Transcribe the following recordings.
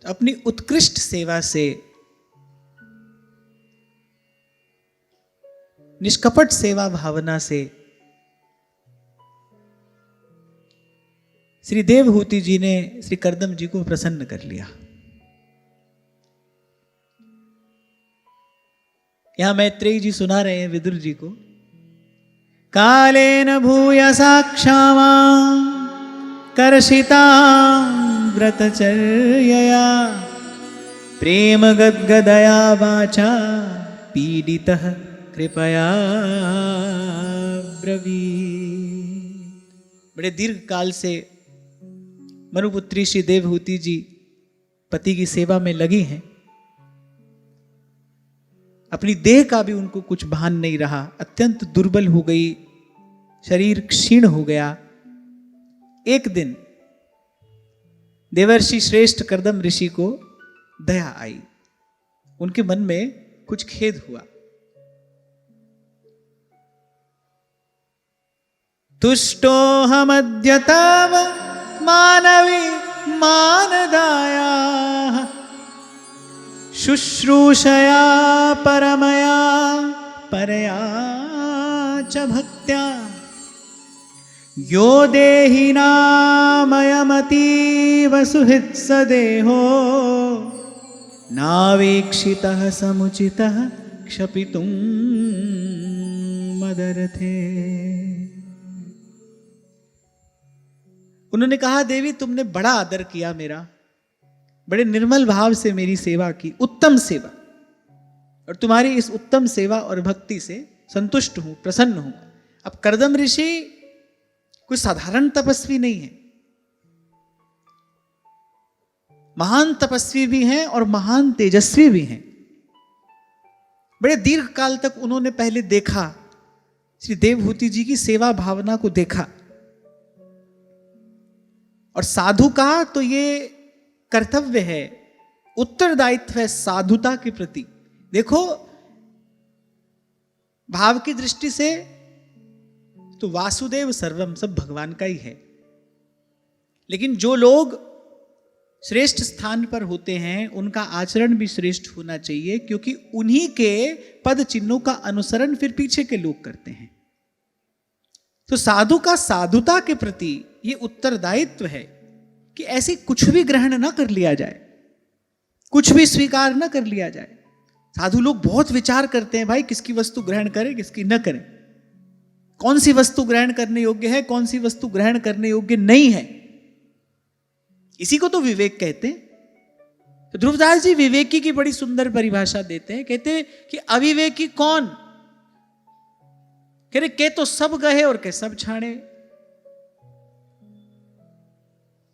अपनी उत्कृष्ट सेवा से, निष्कपट सेवा भावना से श्री देवहूति जी ने श्री कर्दम जी को प्रसन्न कर लिया। यहां मैत्रेयी जी सुना रहे हैं विदुर जी को, कालेन भूयसा क्षमा कर्षिता व्रतचर्यया प्रेम गद्गदया वाचा पीडितः कृपया ब्रवीत्। बड़े दीर्घ काल से मनुपुत्री श्री देवहूति जी पति की सेवा में लगी हैं। अपनी देह का भी उनको कुछ भान नहीं रहा, अत्यंत दुर्बल हो गई, शरीर क्षीण हो गया। एक दिन देवर्षि श्रेष्ठ कर्दम ऋषि को दया आई, उनके मन में कुछ खेद हुआ। तुष्टोऽहमद्य तव मानवी मानदाया शुश्रूषया परमया परया च भक्त्या यो देहिनामयमतीव सुहृत्सदेहो नावेक्षितः समुचितः क्षपितुं मदर्थे। उन्होंने कहा, देवी तुमने बड़ा आदर किया मेरा, बड़े निर्मल भाव से मेरी सेवा की, उत्तम सेवा, और तुम्हारी इस उत्तम सेवा और भक्ति से संतुष्ट हूं, प्रसन्न हूं। अब कर्दम ऋषि कोई साधारण तपस्वी नहीं है, महान तपस्वी भी हैं और महान तेजस्वी भी हैं। बड़े दीर्घ काल तक उन्होंने पहले देखा, श्री देवहूति जी की सेवा भावना को देखा, और साधु का तो ये कर्तव्य है, उत्तरदायित्व है साधुता के प्रति। देखो भाव की दृष्टि से तो वासुदेव सर्वम, सब भगवान का ही है, लेकिन जो लोग श्रेष्ठ स्थान पर होते हैं उनका आचरण भी श्रेष्ठ होना चाहिए, क्योंकि उन्हीं के पद चिन्हों का अनुसरण फिर पीछे के लोग करते हैं। तो साधु का साधुता के प्रति ये उत्तरदायित्व है कि ऐसे कुछ भी ग्रहण ना कर लिया जाए, कुछ भी स्वीकार ना कर लिया जाए। साधु लोग बहुत विचार करते हैं, भाई किसकी वस्तु ग्रहण करें किसकी न करें, कौन सी वस्तु ग्रहण करने योग्य है, कौन सी वस्तु ग्रहण करने योग्य नहीं है। इसी को तो विवेक कहते हैं। तो ध्रुवदास जी विवेकी की बड़ी सुंदर परिभाषा देते हैं, कहते हैं कि अविवेकी कौन, कह रहे के तो सब गहे और के सब छाड़े,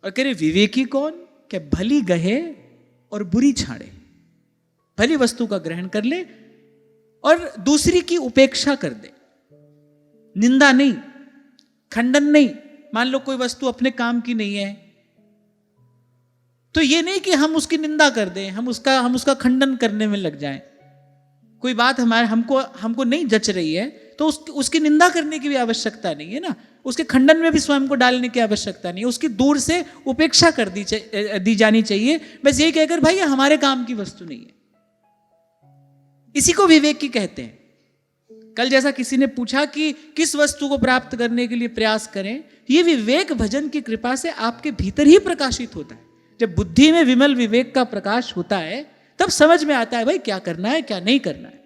और कह रहे विवेकी कौन, क्या भली गहे और बुरी छाड़े। भली वस्तु का ग्रहण कर ले और दूसरी की उपेक्षा कर दे, निंदा नहीं, खंडन नहीं। मान लो कोई वस्तु अपने काम की नहीं है, तो ये नहीं कि हम उसकी निंदा कर दें, हम उसका खंडन करने में लग जाएं। कोई बात हमको नहीं जच रही है तो उसकी निंदा करने की भी आवश्यकता नहीं है ना, उसके खंडन में भी स्वयं को डालने की आवश्यकता नहीं है, उसकी दूर से उपेक्षा कर दी जानी चाहिए, बस ये कहकर भाई ये हमारे काम की वस्तु नहीं है। इसी को विवेक की कहते हैं। कल जैसा किसी ने पूछा कि किस वस्तु को प्राप्त करने के लिए प्रयास करें, ये विवेक भजन की कृपा से आपके भीतर ही प्रकाशित होता है। जब बुद्धि में विमल विवेक का प्रकाश होता है तब समझ में आता है भाई क्या करना है क्या नहीं करना है।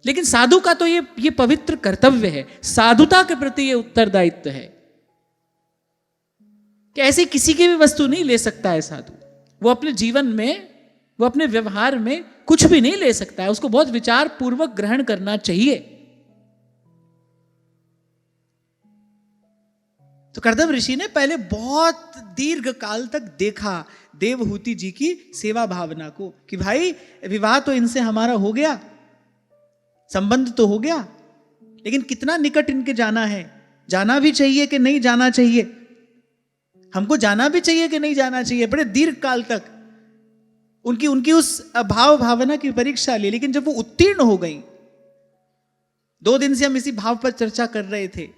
लेकिन साधु का तो ये पवित्र कर्तव्य है, साधुता के प्रति ये उत्तरदायित्व है कि ऐसी किसी की भी वस्तु नहीं ले सकता है साधु। वो अपने जीवन में, वो अपने व्यवहार में कुछ भी नहीं ले सकता है, उसको बहुत विचार पूर्वक ग्रहण करना चाहिए। तो कर्दम ऋषि ने पहले बहुत दीर्घ काल तक देखा देवहूति जी की सेवा भावना को कि भाई विवाह तो इनसे हमारा हो गया, संबंध तो हो गया, लेकिन कितना निकट इनके जाना है, जाना भी चाहिए कि नहीं जाना चाहिए, हमको जाना भी चाहिए कि नहीं जाना चाहिए। बड़े दीर्घ काल तक उनकी उस भाव भावना की परीक्षा ली। लेकिन जब वो उत्तीर्ण हो गई, 2 दिन से हम इसी भाव पर चर्चा कर रहे थे,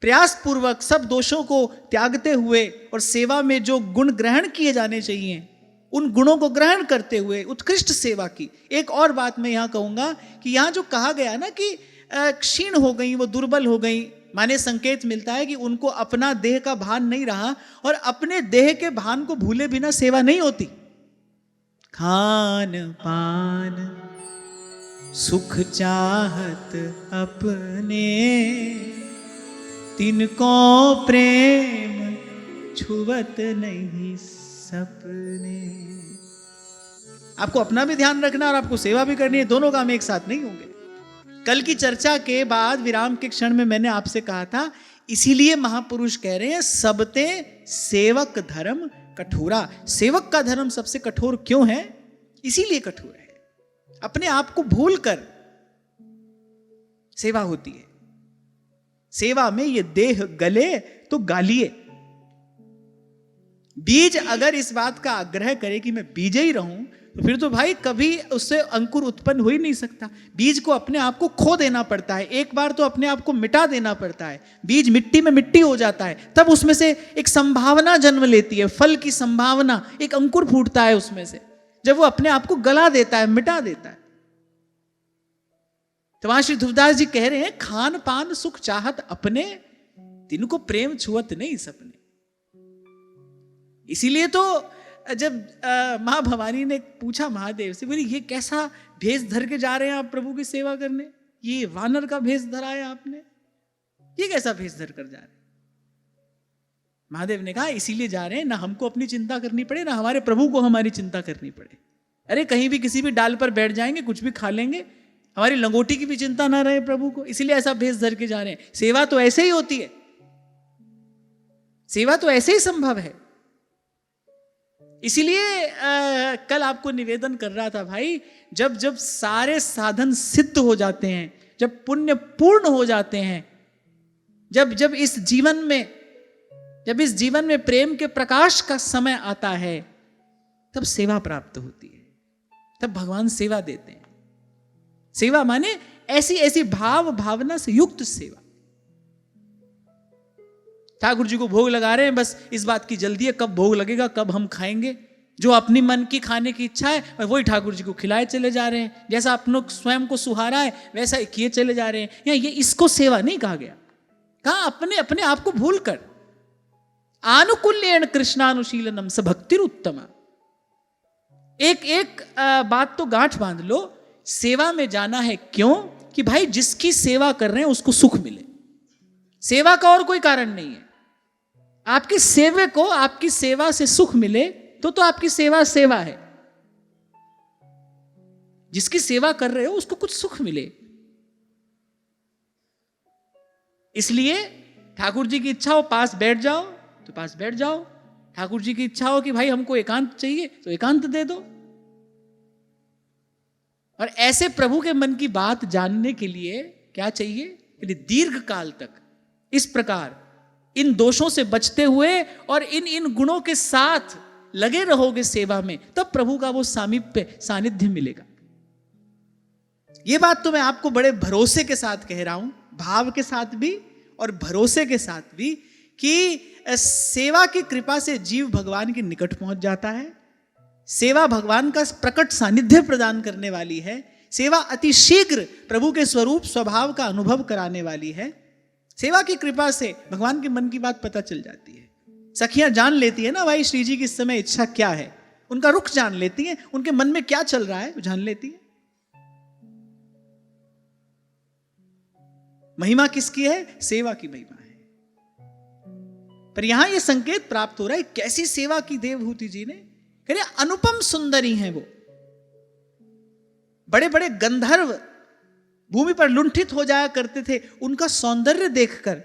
प्रयास पूर्वक सब दोषों को त्यागते हुए और सेवा में जो गुण ग्रहण किए जाने चाहिए उन गुणों को ग्रहण करते हुए उत्कृष्ट सेवा की। एक और बात मैं यहाँ कहूँगा कि यहाँ जो कहा गया ना कि क्षीण हो गई, वो दुर्बल हो गई, माने संकेत मिलता है कि उनको अपना देह का भान नहीं रहा, और अपने देह के भान को भूले बिना सेवा नहीं होती। खान पान सुख चाहत अपने, तिनको प्रेम छुवत नहीं सपने। आपको अपना भी ध्यान रखना और आपको सेवा भी करनी है, दोनों काम एक साथ नहीं होंगे। कल की चर्चा के बाद विराम के क्षण में मैंने आपसे कहा था, इसीलिए महापुरुष कह रहे हैं सबते सेवक धर्म कठोरा। सेवक का धर्म सबसे कठोर क्यों है? इसीलिए कठोर है, अपने आप को भूल कर सेवा होती है। सेवा में ये देह गले तो गालिए। बीज अगर इस बात का आग्रह करे कि मैं बीज ही रहूं, तो फिर तो भाई कभी उससे अंकुर उत्पन्न हो ही नहीं सकता। बीज को अपने आप को खो देना पड़ता है, एक बार तो अपने आप को मिटा देना पड़ता है। बीज मिट्टी में मिट्टी हो जाता है, तब उसमें से एक संभावना जन्म लेती है, फल की संभावना, एक अंकुर फूटता है उसमें से, जब वो अपने आप को गला देता है, मिटा देता है। तो वहां श्री ध्रुवदास जी कह रहे हैं, खान पान सुख चाहत अपने, तिनको प्रेम छुअत नहीं सपने। इसीलिए तो जब मां भवानी ने पूछा महादेव से, बोली ये कैसा भेष धर के जा रहे हैं आप प्रभु की सेवा करने, ये वानर का भेष धरा है आपने, ये कैसा भेष धर कर जा रहे हैं? महादेव ने कहा इसीलिए जा रहे हैं ना हमको अपनी चिंता करनी पड़े, ना हमारे प्रभु को हमारी चिंता करनी पड़े। अरे कहीं भी किसी भी डाल पर बैठ जाएंगे, कुछ भी खा लेंगे, हमारी लंगोटी की भी चिंता ना रहे प्रभु को, इसीलिए ऐसा भेष धर के जा रहे हैं। सेवा तो ऐसे ही होती है, सेवा तो ऐसे ही संभव है। इसीलिए कल आपको निवेदन कर रहा था भाई, जब जब सारे साधन सिद्ध हो जाते हैं, जब पुण्य पूर्ण हो जाते हैं, जब जब इस जीवन में प्रेम के प्रकाश का समय आता है, तब सेवा प्राप्त होती है, तब भगवान सेवा देते हैं। सेवा माने ऐसी ऐसी भाव भावना से युक्त सेवा। ठाकुर जी को भोग लगा रहे हैं, बस इस बात की जल्दी है कब भोग लगेगा, कब हम खाएंगे। जो अपनी मन की खाने की इच्छा है वही ठाकुर जी को खिलाए चले जा रहे हैं, जैसा अपनों स्वयं को सुहारा है वैसा किए चले जा रहे हैं। या ये इसको सेवा नहीं कहा गया, कहा अपने अपने आप को भूल कर। आनुकूल्येन कृष्णानुशीलनम स भक्तिर उत्तमा। एक एक बात तो गांठ बांध लो, सेवा में जाना है क्यों? कि भाई जिसकी सेवा कर रहे हैं उसको सुख मिले। सेवा का और कोई कारण नहीं है। आपके सेवे को आपकी सेवा से सुख मिले तो आपकी सेवा सेवा है। जिसकी सेवा कर रहे हो उसको कुछ सुख मिले, इसलिए ठाकुर जी की इच्छा हो पास बैठ जाओ तो पास बैठ जाओ, ठाकुर जी की इच्छा हो कि भाई हमको एकांत चाहिए तो एकांत दे दो। और ऐसे प्रभु के मन की बात जानने के लिए क्या चाहिए? दीर्घ काल तक इस प्रकार इन दोषों से बचते हुए और इन गुणों के साथ लगे रहोगे सेवा में, तब प्रभु का वो सामीप्य सानिध्य मिलेगा। ये बात तो मैं आपको बड़े भरोसे के साथ कह रहा हूं, भाव के साथ भी और भरोसे के साथ भी, कि सेवा की कृपा से जीव भगवान के निकट पहुंच जाता है। सेवा भगवान का प्रकट सानिध्य प्रदान करने वाली है। सेवा अति शीघ्र प्रभु के स्वरूप स्वभाव का अनुभव कराने वाली है। सेवा की कृपा से भगवान के मन की बात पता चल जाती है। सखियां जान लेती है ना भाई श्री जी की इस समय इच्छा क्या है, उनका रुख जान लेती है, उनके मन में क्या चल रहा है वो जान लेती है। महिमा किसकी है? सेवा की महिमा है। पर यहां यह संकेत प्राप्त हो रहा है, कैसी सेवा की देवहूति जी ने, कह रहे अनुपम सुंदरी हैं वो। बड़े बड़े गंधर्व भूमि पर लुंठित हो जाया करते थे उनका सौंदर्य देखकर,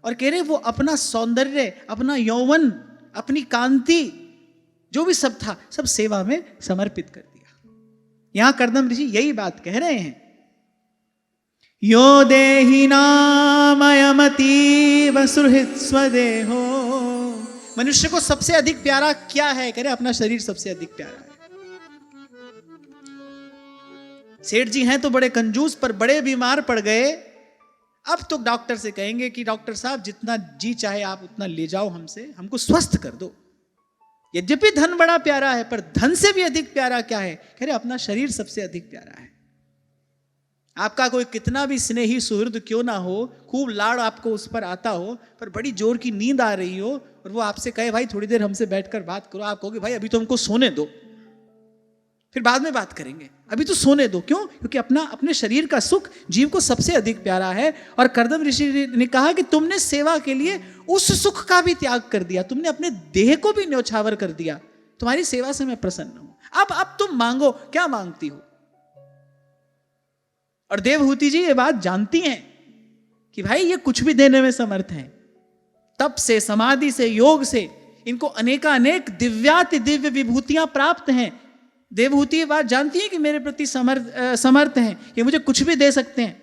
और कह रहे वो अपना सौंदर्य, अपना यौवन, अपनी कांति, जो भी सब था, सब सेवा में समर्पित कर दिया। यहां कर्दम ऋषि यही बात कह रहे हैं, यो देहि नामयमतीव सुहृत् स्वदेहो। मनुष्य को सबसे अधिक प्यारा क्या है? कह रहे अपना शरीर सबसे अधिक प्यारा है। सेठ जी हैं तो बड़े कंजूस, पर बड़े बीमार पड़ गए, अब तो डॉक्टर से कहेंगे कि डॉक्टर साहब जितना जी चाहे आप उतना ले जाओ हमसे, हमको स्वस्थ कर दो। यद्यपि धन बड़ा प्यारा है, पर धन से भी अधिक प्यारा क्या है? कह रहे अपना शरीर सबसे अधिक प्यारा है। आपका कोई कितना भी स्नेही सुहृद क्यों ना हो, खूब लाड़ आपको उस पर आता हो, पर बड़ी जोर की नींद आ रही हो और वो आपसे कहे भाई थोड़ी देर हमसे बैठकर बात करो, आप कहोगे भाई अभी तो हमको सोने दो, फिर बाद में बात करेंगे, अभी तो सोने दो। क्यों? क्योंकि अपने शरीर का सुख जीव को सबसे अधिक प्यारा है। और कर्दम ऋषि ने कहा कि तुमने सेवा के लिए उस सुख का भी त्याग कर दिया, तुमने अपने देह को भी न्यौछावर कर दिया, तुम्हारी सेवा से मैं प्रसन्न हूं। अब तुम मांगो, क्या मांगती हो? और देवहूति जी ये बात जानती हैं कि भाई ये कुछ भी देने में समर्थ हैं। तप से, समाधि से, योग से इनको अनेकानेक दिव्याति दिव्य विभूतियां प्राप्त हैं। देवहूति ये बात जानती है कि मेरे प्रति समर्थ हैं, ये मुझे कुछ भी दे सकते हैं।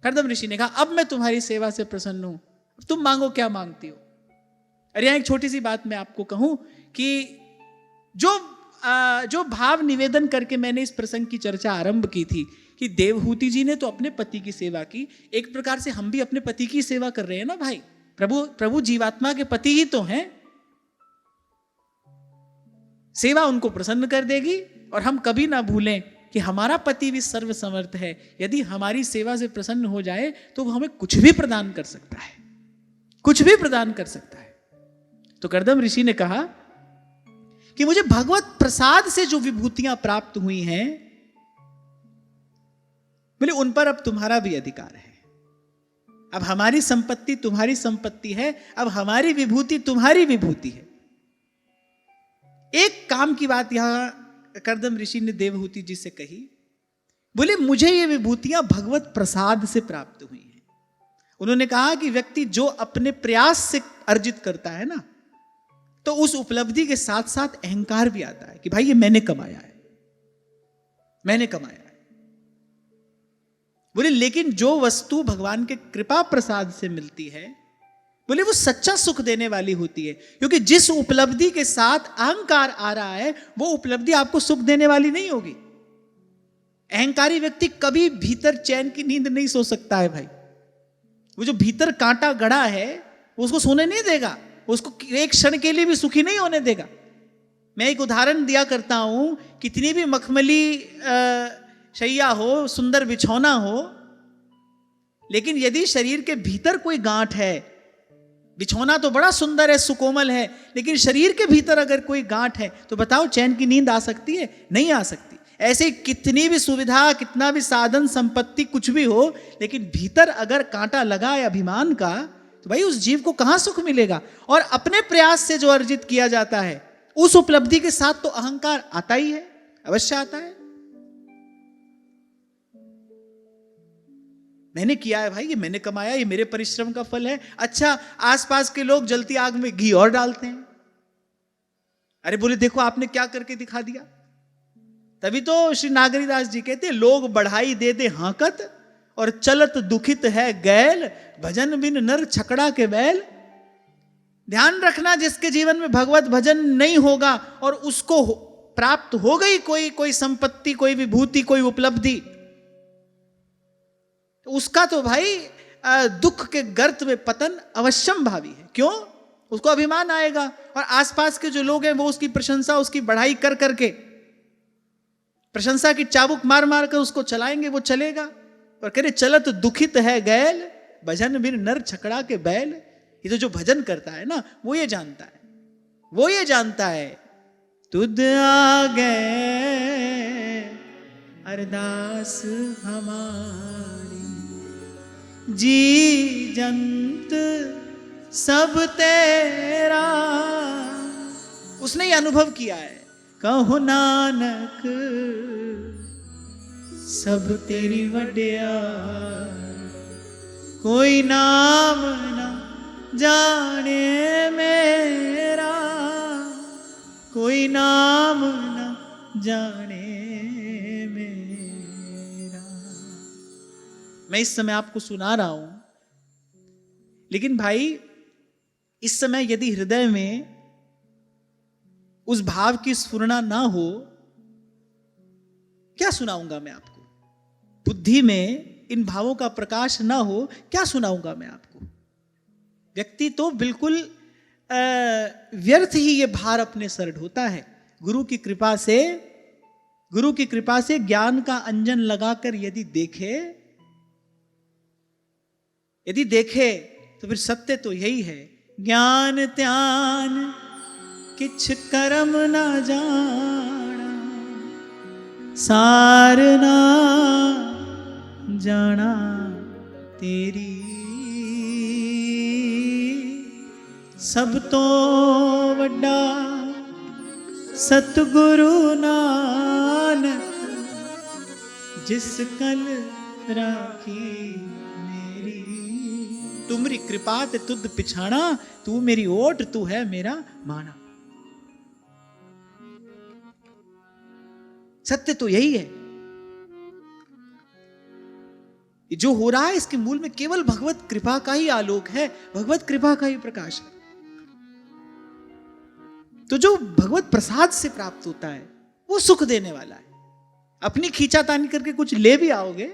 कर्दम ऋषि ने कहा अब मैं तुम्हारी सेवा से प्रसन्न हूं, तुम मांगो, क्या मांगती हो? अरे यहां एक छोटी सी बात मैं आपको कहूं कि जो भाव निवेदन करके मैंने इस प्रसंग की चर्चा आरंभ की थी कि देवहूति जी ने तो अपने पति की सेवा की, एक प्रकार से हम भी अपने पति की सेवा कर रहे हैं ना भाई। प्रभु जीवात्मा के पति ही तो हैं। सेवा उनको प्रसन्न कर देगी। और हम कभी ना भूलें कि हमारा पति भी सर्वसमर्थ है। यदि हमारी सेवा से प्रसन्न हो जाए तो वो हमें कुछ भी प्रदान कर सकता है, कुछ भी प्रदान कर सकता है। तो कर्दम ऋषि ने कहा कि मुझे भगवत प्रसाद से जो विभूतियां प्राप्त हुई हैं, बोले उन पर अब तुम्हारा भी अधिकार है। अब हमारी संपत्ति तुम्हारी संपत्ति है, अब हमारी विभूति तुम्हारी विभूति है। एक काम की बात यहां कर्दम ऋषि ने देवहूति जी से कही, बोले मुझे ये विभूतियां भगवत प्रसाद से प्राप्त हुई हैं। उन्होंने कहा कि व्यक्ति जो अपने प्रयास से अर्जित करता है ना, तो उस उपलब्धि के साथ साथ अहंकार भी आता है कि भाई ये मैंने कमाया है, मैंने कमाया है। बोले लेकिन जो वस्तु भगवान के कृपा प्रसाद से मिलती है, बोले वो सच्चा सुख देने वाली होती है। क्योंकि जिस उपलब्धि के साथ अहंकार आ रहा है वो उपलब्धि आपको सुख देने वाली नहीं होगी। अहंकारी व्यक्ति कभी भीतर चैन की नींद नहीं सो सकता है भाई। वो जो भीतर कांटा गड़ा है वो उसको सोने नहीं देगा, उसको एक क्षण के लिए भी सुखी नहीं होने देगा। मैं एक उदाहरण दिया करता हूं, कितनी भी मखमली शैया हो, सुंदर बिछौना हो, लेकिन यदि शरीर के भीतर कोई गांठ है, बिछौना तो बड़ा सुंदर है, सुकोमल है, लेकिन शरीर के भीतर अगर कोई गांठ है तो बताओ चैन की नींद आ सकती है? नहीं आ सकती। ऐसे कितनी भी सुविधा, कितना भी साधन संपत्ति कुछ भी हो, लेकिन भीतर अगर कांटा लगा है अभिमान का, तो भाई उस जीव को कहां सुख मिलेगा। और अपने प्रयास से जो अर्जित किया जाता है उस उपलब्धि के साथ तो अहंकार आता ही है, अवश्य आता है। मैंने किया है भाई, ये मैंने कमाया, ये मेरे परिश्रम का फल है। अच्छा, आसपास के लोग जलती आग में घी और डालते हैं। अरे बोले देखो आपने क्या करके दिखा दिया। तभी तो श्री नागरीदास जी कहते हैं लोग बढ़ाई दे दे हाकत और चलत दुखित है गैल, भजन बिन नर छकड़ा के बैल। ध्यान रखना, जिसके जीवन में भगवत भजन नहीं होगा और उसको प्राप्त हो गई कोई संपत्ति, कोई विभूति, कोई उपलब्धि, उसका तो भाई दुख के गर्त में पतन अवश्यम भावी है। क्यों? उसको अभिमान आएगा और आसपास के जो लोग हैं वो उसकी प्रशंसा, उसकी बढ़ाई कर करके, प्रशंसा की चाबुक मार मार कर उसको चलाएंगे, वो चलेगा। और कह रहे चलत दुखित है गैल, भजन बिन नर छकड़ा के बैल। ये तो जो भजन करता है ना, वो ये जानता है, वो ये जानता है तुद आ गए अरदास हमारी, जी जंत सब तेरा। उसने ये अनुभव किया है, कहो नानक सब तेरी वड्या, कोई नाम ना जाने मेरा, कोई नाम ना जाने मेरा। मैं इस समय आपको सुना रहा हूं, लेकिन भाई इस समय यदि हृदय में उस भाव की स्फुरना ना हो, क्या सुनाऊंगा मैं आपको। बुद्धि में इन भावों का प्रकाश ना हो, क्या सुनाऊंगा मैं आपको। व्यक्ति तो बिल्कुल व्यर्थ ही ये भार अपने सर ढोता है। गुरु की कृपा से ज्ञान का अंजन लगाकर यदि देखे तो फिर सत्य तो यही है, ज्ञान त्यान किछ कर्म ना जाना, सार ना जाना तेरी, सब तो वड्डा सतगुरु नानक, जिस कल राखी मेरी, तुमरी कृपा ते तुद पिछाना, तू मेरी ओट तू है मेरा माना। सत्य तो यही है। जो हो रहा है इसके मूल में केवल भगवत कृपा का ही आलोक है, भगवत कृपा का ही प्रकाश है। तो जो भगवत प्रसाद से प्राप्त होता है वो सुख देने वाला है। अपनी खींचातानी करके कुछ ले भी आओगे,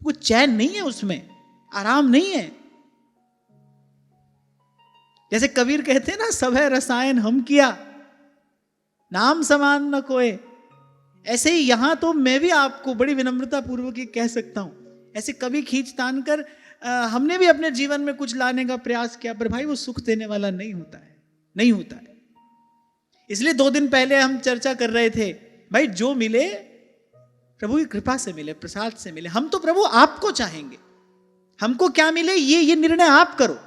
कुछ चैन नहीं है उसमें, आराम नहीं है। जैसे कबीर कहते हैं ना, सब है रसायन हम किया, नाम समान न कोई। ऐसे ही यहां तो मैं भी आपको बड़ी विनम्रता पूर्वक ये कह सकता हूं, ऐसे कभी खींच तान कर हमने भी अपने जीवन में कुछ लाने का प्रयास किया, पर भाई वो सुख देने वाला नहीं होता है, नहीं होता है। इसलिए 2 दिन पहले हम चर्चा कर रहे थे, भाई जो मिले प्रभु की कृपा से मिले, प्रसाद से मिले। हम तो प्रभु आपको चाहेंगे, हमको क्या मिले ये निर्णय आप करो।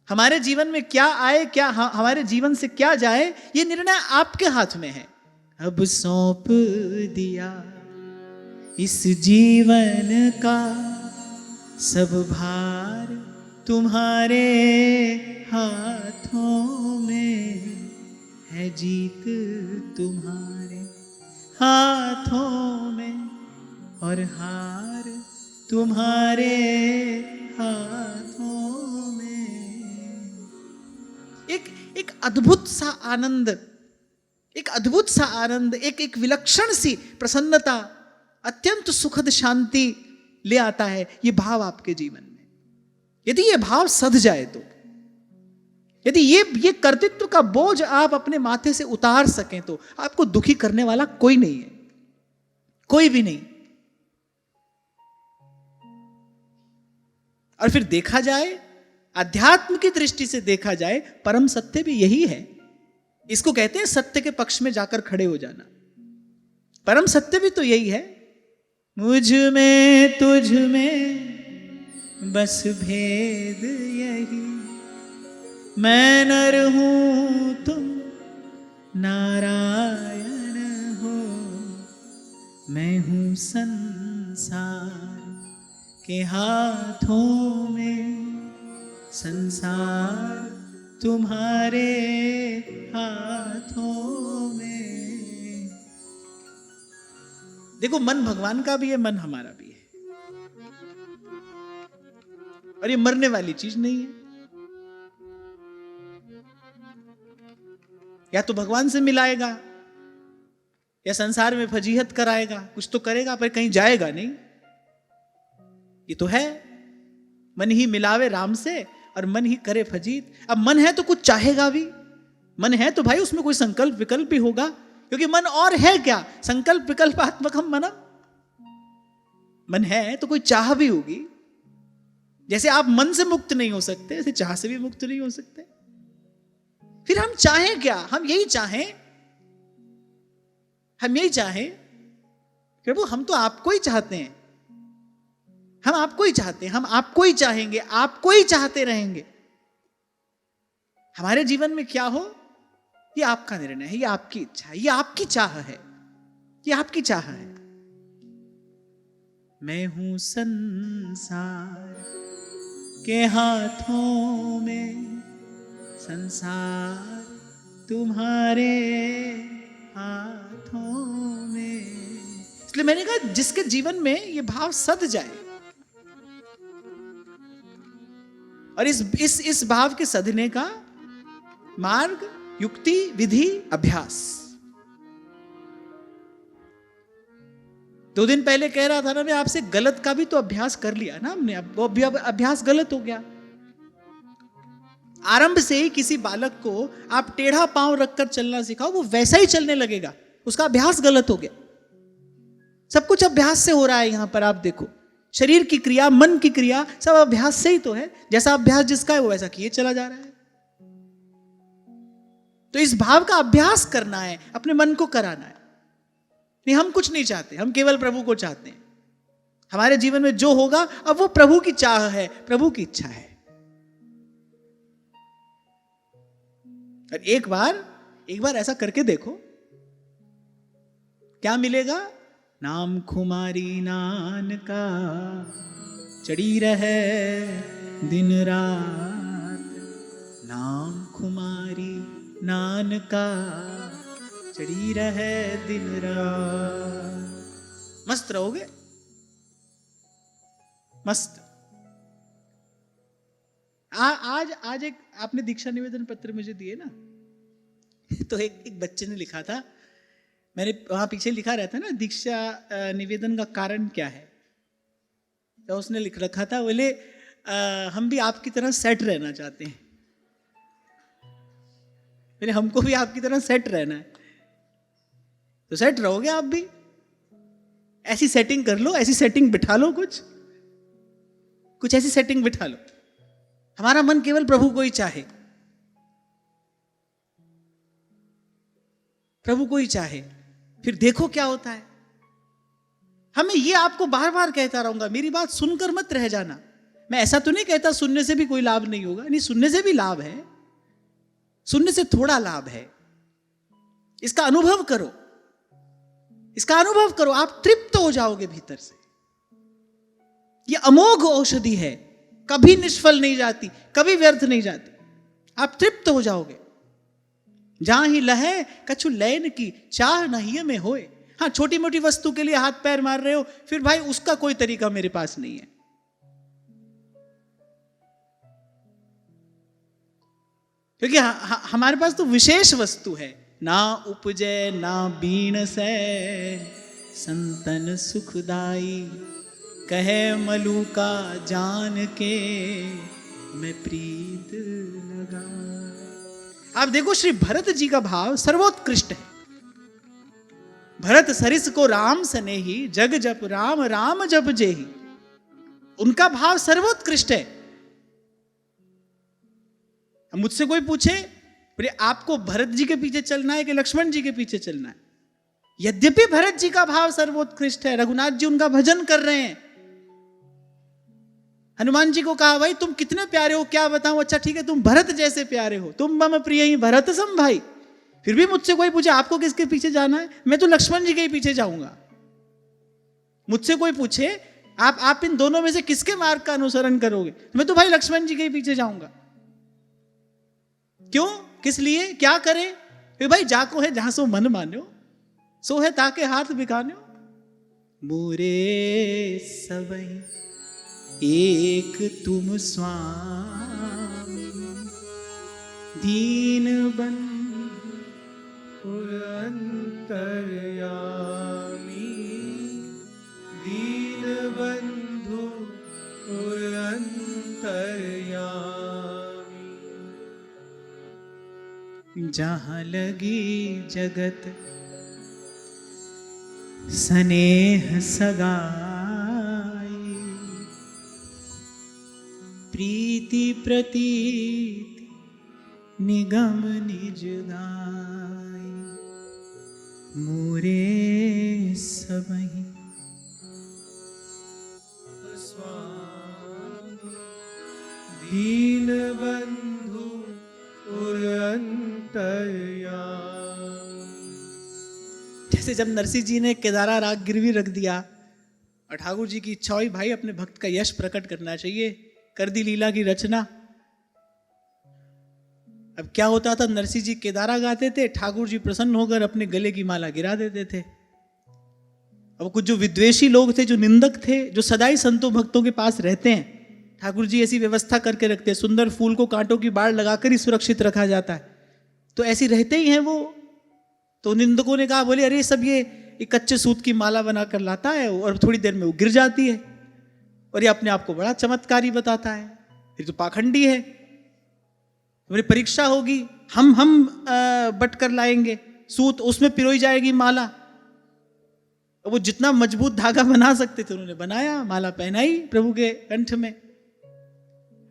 हमारे जीवन में क्या आए, क्या हमारे जीवन से क्या जाए, ये निर्णय आपके हाथ में है। अब सौंप दिया इस जीवन का सब भार तुम्हारे हाथों में है, जीत तुम्हारे हाथों में और हार तुम्हारे हाथों में। एक अद्भुत सा आनंद, एक विलक्षण सी प्रसन्नता, अत्यंत सुखद शांति ले आता है ये भाव आपके जीवन में। यदि ये भाव सध जाए तो, यदि ये कर्तृत्व का बोझ आप अपने माथे से उतार सकें तो आपको दुखी करने वाला कोई नहीं है, कोई भी नहीं। और फिर देखा जाए, अध्यात्म की दृष्टि से देखा जाए, परम सत्य भी यही है। इसको कहते हैं सत्य के पक्ष में जाकर खड़े हो जाना। परम सत्य भी तो यही है, मुझ में तुझ में बस भेद यही, मैं नर हूं तुम नारायण हो, मैं हूं संसार के हाथों में, संसार तुम्हारे हाथों में। देखो, मन भगवान का भी है, मन हमारा भी है, और ये मरने वाली चीज नहीं है। या तो भगवान से मिलाएगा या संसार में फजीहत कराएगा, कुछ तो करेगा, पर कहीं जाएगा नहीं। ये तो है, मन ही मिलावे राम से और मन ही करे फजीत। अब मन है तो कुछ चाहेगा भी, मन है तो भाई उसमें कोई संकल्प विकल्प भी होगा, क्योंकि मन और है क्या, संकल्प विकल्पात्मक हम मनम। मन है तो कोई चाह भी होगी। जैसे आप मन से मुक्त नहीं हो सकते, ऐसे चाह से भी मुक्त नहीं हो सकते। फिर हम चाहें क्या? हम यही चाहें प्रभु, हम तो आपको ही चाहते हैं, हम आपको ही चाहते हैं, हम आपको ही चाहेंगे, आपको ही चाहते रहेंगे। हमारे जीवन में क्या हो ये आपका निर्णय है, ये आपकी इच्छा है, ये आपकी चाह है, ये आपकी चाह है। मैं हूं संसार के हाथों में, संसार तुम्हारे हाथों में। इसलिए मैंने कहा जिसके जीवन में ये भाव सध जाए, और इस भाव के सधने का मार्ग, युक्ति, विधि, अभ्यास, 2 दिन पहले कह रहा था ना, मैं आपसे गलत का भी तो अभ्यास कर लिया ना हमने, अब वो अभ्यास गलत हो गया। आरंभ से ही किसी बालक को आप टेढ़ा पांव रखकर चलना सिखाओ, वो वैसा ही चलने लगेगा, उसका अभ्यास गलत हो गया। सब कुछ अभ्यास से हो रहा है यहां पर, आप देखो शरीर की क्रिया, मन की क्रिया, सब अभ्यास से ही तो है। जैसा अभ्यास जिसका है वो वैसा किए चला जा रहा है। तो इस भाव का अभ्यास करना है, अपने मन को कराना है। नहीं, हम कुछ नहीं चाहते, हम केवल प्रभु को चाहते हैं। हमारे जीवन में जो होगा अब वो प्रभु की चाह है, प्रभु की इच्छा है। और एक बार ऐसा करके देखो, क्या मिलेगा? नाम खुमारी नान का चढ़ी रहे दिन रात, नाम खुमारी नान का चढ़ी रहे दिन रात। मस्त रहोगे, मस्त। आज एक आपने दीक्षा निवेदन पत्र मुझे दिए ना, तो एक बच्चे ने लिखा था, मैंने वहां पीछे लिखा रहता ना दीक्षा निवेदन का कारण क्या है, तो उसने लिख रखा था, बोले हम भी आपकी तरह सेट रहना चाहते हैं। मैंने हमको भी आपकी तरह सेट रहना है। तो सेट रहोगे आप भी, ऐसी सेटिंग कर लो, ऐसी सेटिंग बिठा लो, कुछ ऐसी सेटिंग बिठा लो, हमारा मन केवल प्रभु को ही चाहे, प्रभु को ही चाहे, फिर देखो क्या होता है। हमें ये आपको बार बार कहता रहूंगा, मेरी बात सुनकर मत रह जाना। मैं ऐसा तो नहीं कहता सुनने से भी कोई लाभ नहीं होगा, नहीं, सुनने से भी लाभ है, सुनने से थोड़ा लाभ है। इसका अनुभव करो, इसका अनुभव करो, आप तृप्त हो जाओगे भीतर से। यह अमोघ औषधि है, कभी निष्फल नहीं जाती, कभी व्यर्थ नहीं जाती, आप तृप्त हो जाओगे। जहां ही लहे कछु लैन की चाह नहीं में होए। हाँ, छोटी मोटी वस्तु के लिए हाथ पैर मार रहे हो, फिर भाई उसका कोई तरीका मेरे पास नहीं है। क्योंकि हमारे पास तो विशेष वस्तु है, ना उपजे ना बीण से संतन सुखदाई, कहे मलू का जान के मैं प्रीत लगा। आप देखो श्री भरत जी का भाव सर्वोत्कृष्ट है। भरत सरिस को राम सनेही, जग जप राम राम जप जेही। उनका भाव सर्वोत्कृष्ट है। मुझसे कोई पूछे बोले आपको भरत जी के पीछे चलना है कि लक्ष्मण जी के पीछे चलना है, यद्यपि भरत जी का भाव सर्वोत्कृष्ट है, रघुनाथ जी उनका भजन कर रहे हैं। हनुमान जी को कहा भाई तुम कितने प्यारे हो, क्या बताऊं, अच्छा ठीक है तुम भरत जैसे प्यारे हो, तुम मम प्रिय ही भरत सम भाई। फिर भी मुझसे कोई पूछे आपको किसके पीछे जाना है, मैं तो लक्ष्मण जी के ही पीछे जाऊंगा। मुझसे कोई पूछे आप इन दोनों में से किसके मार्ग का अनुसरण करोगे, मैं तो भाई लक्ष्मण जी के ही पीछे जाऊंगा। क्यों, किस लिए, क्या करे? फिर भाई जाको है जहां सो मन मान्यो, सो है ताके हाथ बिकान्यो। मोरे सबई एक तुम स्वामी, दीन बंधु अंतर्यामी, दीन बंधु अंतर्यामी। जहां लगी जगत स्नेह सगाई, प्रीति प्रतीति निगम निज गाई। मोरे सबहि स्वामी, दीन बंधु अंतर्यामी। जैसे जब नरसिंह जी ने केदारा राग गिरवी रख दिया और ठाकुर जी की इच्छा हुई भाई अपने भक्त का यश प्रकट करना चाहिए, कर दी लीला की रचना। अब क्या होता था, नरसिंह जी केदारा गाते थे, ठाकुर जी प्रसन्न होकर अपने गले की माला गिरा देते थे। अब कुछ जो विद्वेषी लोग थे, जो निंदक थे, जो सदाई संतों भक्तों के पास रहते हैं, ठाकुर जी ऐसी व्यवस्था करके रखते हैं, सुंदर फूल को कांटों की बाढ़ लगाकर ही सुरक्षित रखा जाता है, तो ऐसी रहते ही हैं वो। तो निंदकों ने कहा, बोले अरे सब ये एक कच्चे सूत की माला बनाकर लाता है और थोड़ी देर में वो गिर जाती है और ये अपने आप को बड़ा चमत्कारी बताता है। ये तो पाखंडी है। मेरी परीक्षा होगी, हम बट कर लाएंगे सूत, उसमें पिरोई जाएगी माला। वो जितना मजबूत धागा बना सकते थे उन्होंने बनाया, माला पहनाई प्रभु के कंठ में।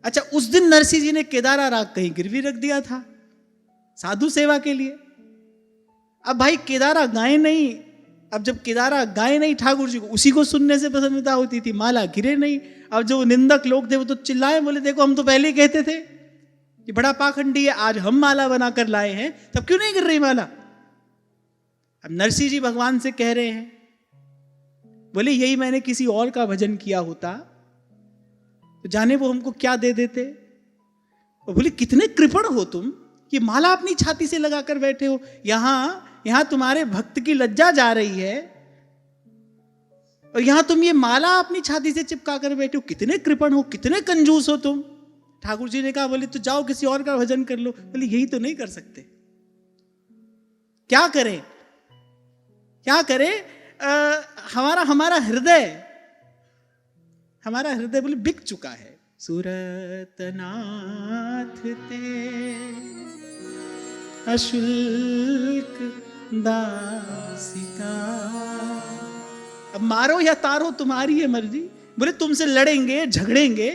अच्छा, उस दिन नरसिंह जी ने केदारा राग कहीं गिरवी रख दिया था साधु सेवा के लिए। अब भाई केदारा गाए नहीं, अब जब केदारा गाए नहीं ठाकुर जी को, उसी को सुनने से प्रसन्नता होती थी, माला गिरे नहीं। अब जो निंदक लोग थे वो तो चिल्लाए, बोले देखो हम तो पहले ही कहते थे कि बड़ा पाखंडी है, आज हम माला बनाकर लाए हैं, तब क्यों नहीं गिर रही माला। अब नरसिंह जी भगवान से कह रहे हैं, बोले यही मैंने किसी और का भजन किया होता तो जाने वो हमको क्या दे देते। और बोले कितने कृपण हो तुम कि माला अपनी छाती से लगाकर बैठे हो, यहां तुम्हारे भक्त की लज्जा जा रही है और यहां तुम ये माला अपनी छाती से चिपका कर बैठे हो, कितने कृपण हो, कितने कंजूस हो तुम। ठाकुर जी ने कहा, बोले तो जाओ किसी और का भजन कर लो। बोले यही तो नहीं कर सकते, क्या करें क्या करें। हमारा हृदय बोले बिक चुका है। सुरतनाथ ते अशुल्क दासिका। अब मारो या तारो तुम्हारी है मर्जी। बोले तुमसे लड़ेंगे झगड़ेंगे,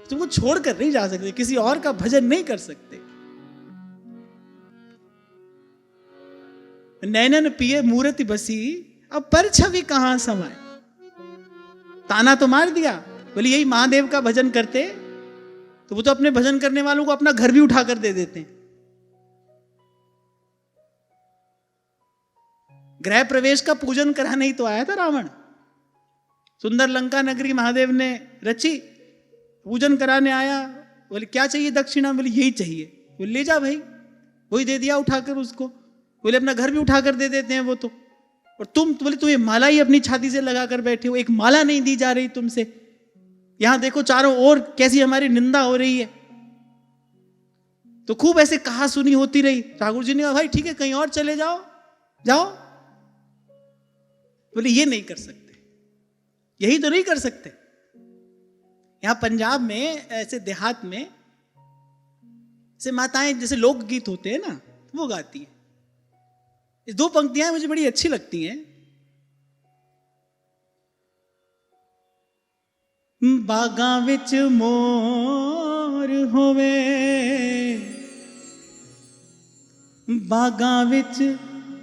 तुमको छोड़कर नहीं जा सकते, किसी और का भजन नहीं कर सकते। नैनन पिए मूर्ति बसी, अब पर छवि कहां समाए। ताना तो मार दिया, बोले यही महादेव का भजन करते तो वो तो अपने भजन करने वालों को अपना घर भी उठाकर दे देते हैं। गृह प्रवेश का पूजन कराने ही तो आया था रावण। सुंदर लंका नगरी महादेव ने रची, पूजन कराने आया। बोले क्या चाहिए दक्षिणा, बोले यही चाहिए। बोले ले जा भाई, वही दे दिया उठाकर उसको। बोले अपना घर भी उठाकर दे देते हैं वो तो। और तुम बोले तुम्हें माला ही अपनी छाती से लगाकर बैठे हो, एक माला नहीं दी जा रही तुमसे। यहां देखो चारों ओर कैसी हमारी निंदा हो रही है। तो खूब ऐसे कहा सुनी होती रही। ठाकुर जी ने कहा भाई ठीक है कहीं और चले जाओ, जाओ। बोले ये नहीं कर सकते, यही तो नहीं कर सकते। यहां पंजाब में ऐसे देहात में ऐसे माताएं जैसे लोकगीत होते हैं ना, वो गाती है। ये दो पंक्तियां मुझे बड़ी अच्छी लगती हैं। बागां विच मोर होवे, बागां विच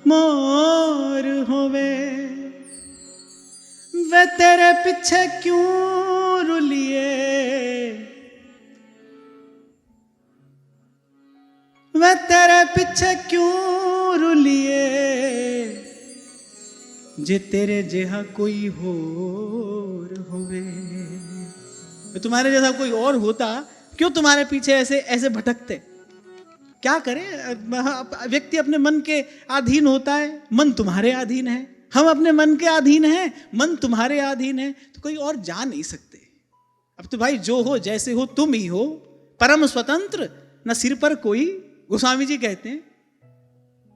मोर होवे, वे तेरे पीछे क्यों रुलिए, वे तेरे पीछे क्यों रुलिए, जे तेरे जैसा कोई होर होवे। तुम्हारे जैसा कोई और होता क्यों तुम्हारे पीछे ऐसे ऐसे भटकते। क्या करे, व्यक्ति अपने मन के अधीन होता है, मन तुम्हारे अधीन है। हम अपने मन के अधीन हैं, मन तुम्हारे अधीन है, तो कोई और जा नहीं सकते। अब तो भाई जो हो जैसे हो तुम ही हो, परम स्वतंत्र, न सिर पर कोई। गोस्वामी जी कहते हैं,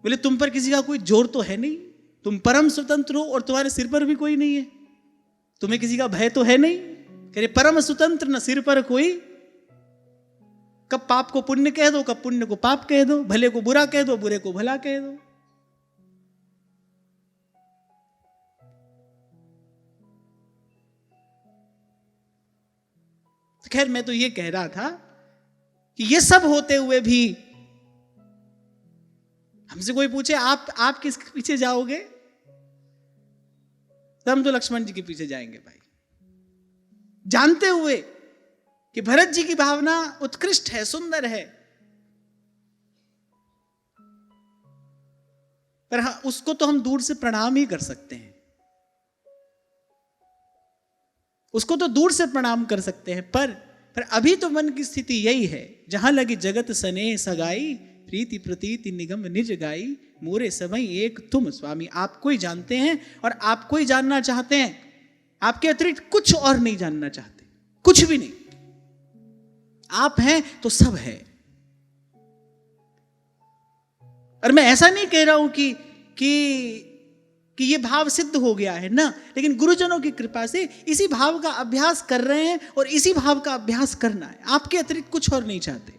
बोले तुम पर किसी का कोई जोर तो है नहीं, तुम परम स्वतंत्र हो और तुम्हारे सिर पर भी कोई नहीं है, तुम्हें किसी का भय तो है नहीं। कह रहे परम स्वतंत्र, न सिर पर कोई। कब पाप को पुण्य कह दो, कब पुण्य को पाप कह दो, भले को बुरा कह दो, बुरे को भला कह दो। खैर मैं तो ये कह रहा था कि ये सब होते हुए भी हमसे कोई पूछे आप किसके पीछे जाओगे, तो हम तो लक्ष्मण जी के पीछे जाएंगे भाई, जानते हुए कि भरत जी की भावना उत्कृष्ट है, सुंदर है, पर हाँ, उसको तो हम दूर से प्रणाम ही कर सकते हैं, उसको तो दूर से प्रणाम कर सकते हैं। पर अभी तो मन की स्थिति यही है, जहां लगी जगत सने सगाई, प्रीति प्रतीति निगम निज गाई, मोरे समय एक तुम स्वामी। आपको ही जानते हैं और आपको ही जानना चाहते हैं, आपके अतिरिक्त कुछ और नहीं जानना चाहते, कुछ भी नहीं। आप हैं तो सब है। और मैं ऐसा नहीं कह रहा हूं कि कि ये भाव सिद्ध हो गया है ना, लेकिन गुरुजनों की कृपा से इसी भाव का अभ्यास कर रहे हैं और इसी भाव का अभ्यास करना है। आपके अतिरिक्त कुछ और नहीं चाहते।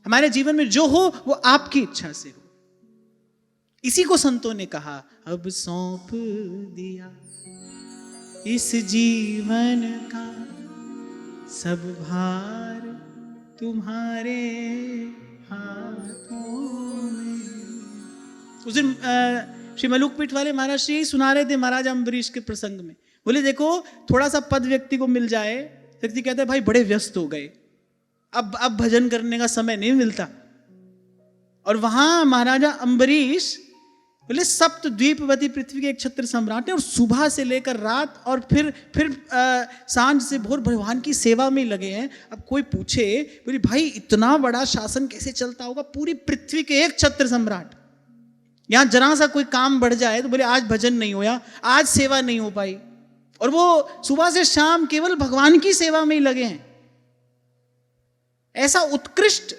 हमारे जीवन में जो हो वो आपकी इच्छा से हो। इसी को संतों ने कहा, अब सौंप दिया इस जीवन का सब भार तुम्हारे हाथों में। उस दिन श्री मलुकपीठ वाले महाराज श्री सुना रहे थे महाराजा अम्बरीश के प्रसंग में। बोले देखो, थोड़ा सा पद व्यक्ति को मिल जाए, व्यक्ति कहता है भाई बड़े व्यस्त हो गए, अब भजन करने का समय नहीं मिलता। और वहां महाराजा अम्बरीश बोले सप्त द्वीपवती पृथ्वी के एक छत्र सम्राट है, और सुबह से लेकर रात और फिर सांझ से भोर भगवान की सेवा में लगे हैं। अब कोई पूछे बोले भाई इतना बड़ा शासन कैसे चलता होगा, पूरी पृथ्वी के एक छत्र सम्राट, यहां जरा सा कोई काम बढ़ जाए तो बोले आज भजन नहीं होया, आज सेवा नहीं हो पाई, और वो सुबह से शाम केवल भगवान की सेवा में ही लगे हैं। ऐसा उत्कृष्ट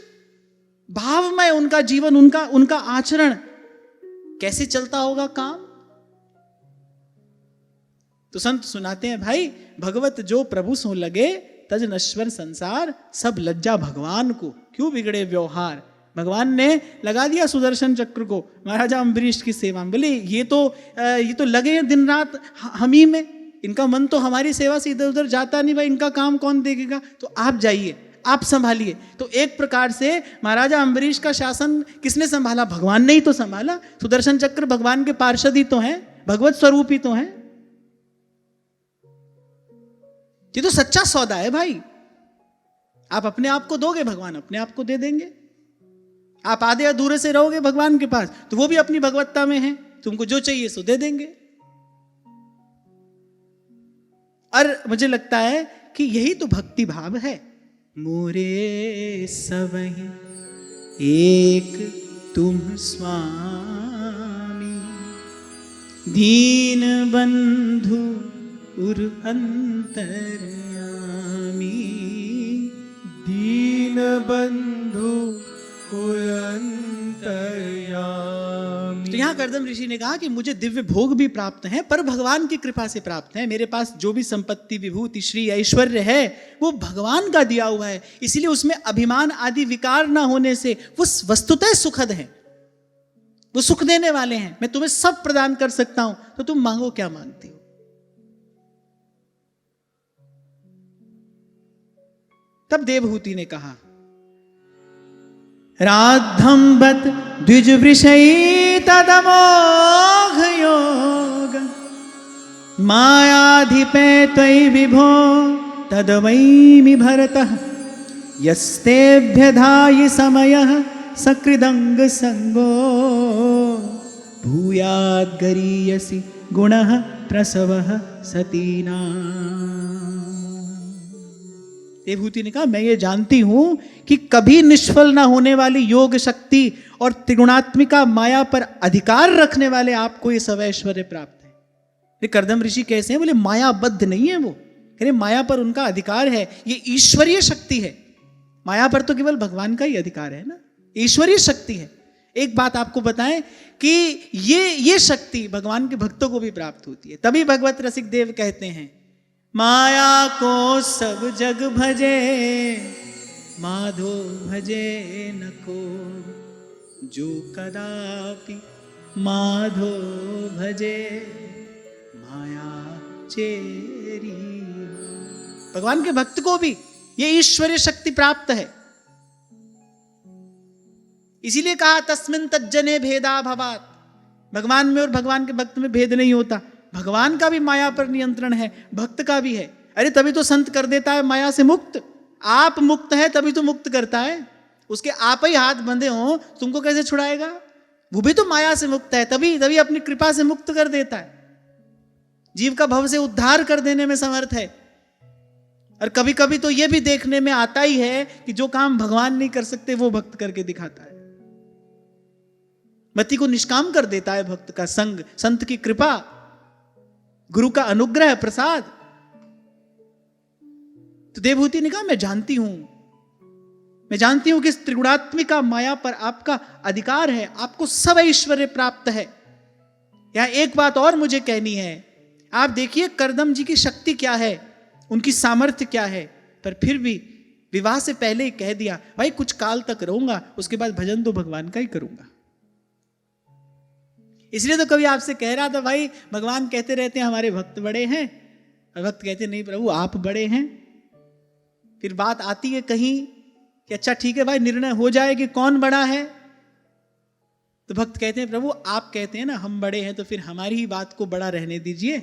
भावमय उनका जीवन, उनका आचरण, कैसे चलता होगा काम। तो संत सुनाते हैं भाई, भगवत जो प्रभु सो लगे तज नश्वर संसार, सब लज्जा भगवान को क्यों बिगड़े व्यवहार। भगवान ने लगा दिया सुदर्शन चक्र को महाराजा अम्बरीश की सेवा में। बोले ये तो लगे हैं दिन रात हम ही में, इनका मन तो हमारी सेवा से इधर उधर जाता नहीं, भाई इनका काम कौन देखेगा, तो आप जाइए, आप संभालिए। तो एक प्रकार से महाराजा अम्बरीश का शासन किसने संभाला, भगवान ने ही तो संभाला। सुदर्शन चक्र भगवान के पार्षद ही तो हैं, भगवत स्वरूप ही तो हैं। ये तो सच्चा सौदा है भाई। आप अपने आप को दोगे, भगवान अपने आप को दे देंगे। आप आधे अधूरे से रहोगे भगवान के पास, तो वो भी अपनी भगवत्ता में है, तुमको जो चाहिए सो दे देंगे। और मुझे लगता है कि यही तो भक्ति भाव है। मोरे सबहि एक तुम स्वामी, दीन बंधु उर अंतर्यामी, दीन बंधु उर अंतर्यामी। तो यहां करदम ऋषि ने कहा कि मुझे दिव्य भोग भी प्राप्त हैं, पर भगवान की कृपा से प्राप्त हैं। मेरे पास जो भी संपत्ति, विभूति, श्री, ऐश्वर्य है वो भगवान का दिया हुआ है, इसलिए उसमें अभिमान आदि विकार ना होने से वो वस्तुतः सुखद है, वो सुख देने वाले हैं। मैं तुम्हें सब प्रदान कर सकता हूं, तो तुम मांगो क्या मांगती हो। तब देवहूति ने कहा, राद्धं बत द्विज वृषयी तदमोघ योग, मायाधिपे त्वयि विभो तदवैमि भरतः, यस्तेभ्यधायि समयः सकृदंग संगो, भूयाद्गरीयसि गुणः प्रसवः सतीनाम्। देवहूति ने कहा, मैं ये जानती हूं कि कभी निष्फल ना होने वाली योग शक्ति और त्रिगुणात्मिका माया पर अधिकार रखने वाले आपको ये सब ऐश्वर्य प्राप्त है। ये करदम ऋषि कैसे हैं, बोले मायाबद्ध नहीं है वो, अरे माया पर उनका अधिकार है, ये ईश्वरीय शक्ति है। माया पर तो केवल भगवान का ही अधिकार है ना, ईश्वरीय शक्ति है। एक बात आपको बताएं कि ये शक्ति भगवान के भक्तों को भी प्राप्त होती है। तभी भगवत रसिक देव कहते हैं, माया को सब जग भजे, माधो भजे न को, जो कदापि माधो भजे माया चेरी। भगवान के भक्त को भी ये ईश्वरीय शक्ति प्राप्त है। इसीलिए कहा तस्मिन् तज्जने भेदा भवात्, भगवान में और भगवान के भक्त में भेद नहीं होता। भगवान का भी माया पर नियंत्रण है, भक्त का भी है। अरे तभी तो संत कर देता है माया से मुक्त। आप मुक्त है तभी तो मुक्त करता है, उसके आप ही हाथ बंधे हो तुमको कैसे छुड़ाएगा। वो भी तो माया से मुक्त है, तभी अपनी कृपा से मुक्त कर देता है, जीव का भव से उद्धार कर देने में समर्थ है। और कभी कभी तो यह भी देखने में आता ही है कि जो काम भगवान नहीं कर सकते वो भक्त करके दिखाता है। मति को निष्काम कर देता है भक्त का संग, संत की कृपा, गुरु का अनुग्रह, प्रसाद। तो देवहूति ने कहा, मैं जानती हूं कि इस त्रिगुणात्मिका माया पर आपका अधिकार है, आपको सब ऐश्वर्य प्राप्त है, यहां एक बात और मुझे कहनी है, आप देखिए करदम जी की शक्ति क्या है, उनकी सामर्थ्य क्या है, पर फिर भी विवाह से पहले ही कह दिया भाई कुछ काल तक रहूंगा, उसके बाद भजन तो भगवान का ही करूंगा। इसलिए तो कभी आपसे कह रहा था भाई भगवान कहते रहते हैं हमारे भक्त बड़े हैं, और भक्त कहते नहीं प्रभु आप बड़े हैं। फिर बात आती है कहीं कि अच्छा ठीक है भाई निर्णय हो जाए कि कौन बड़ा है, तो भक्त कहते हैं प्रभु आप कहते हैं ना हम बड़े हैं, तो फिर हमारी ही बात को बड़ा रहने दीजिए,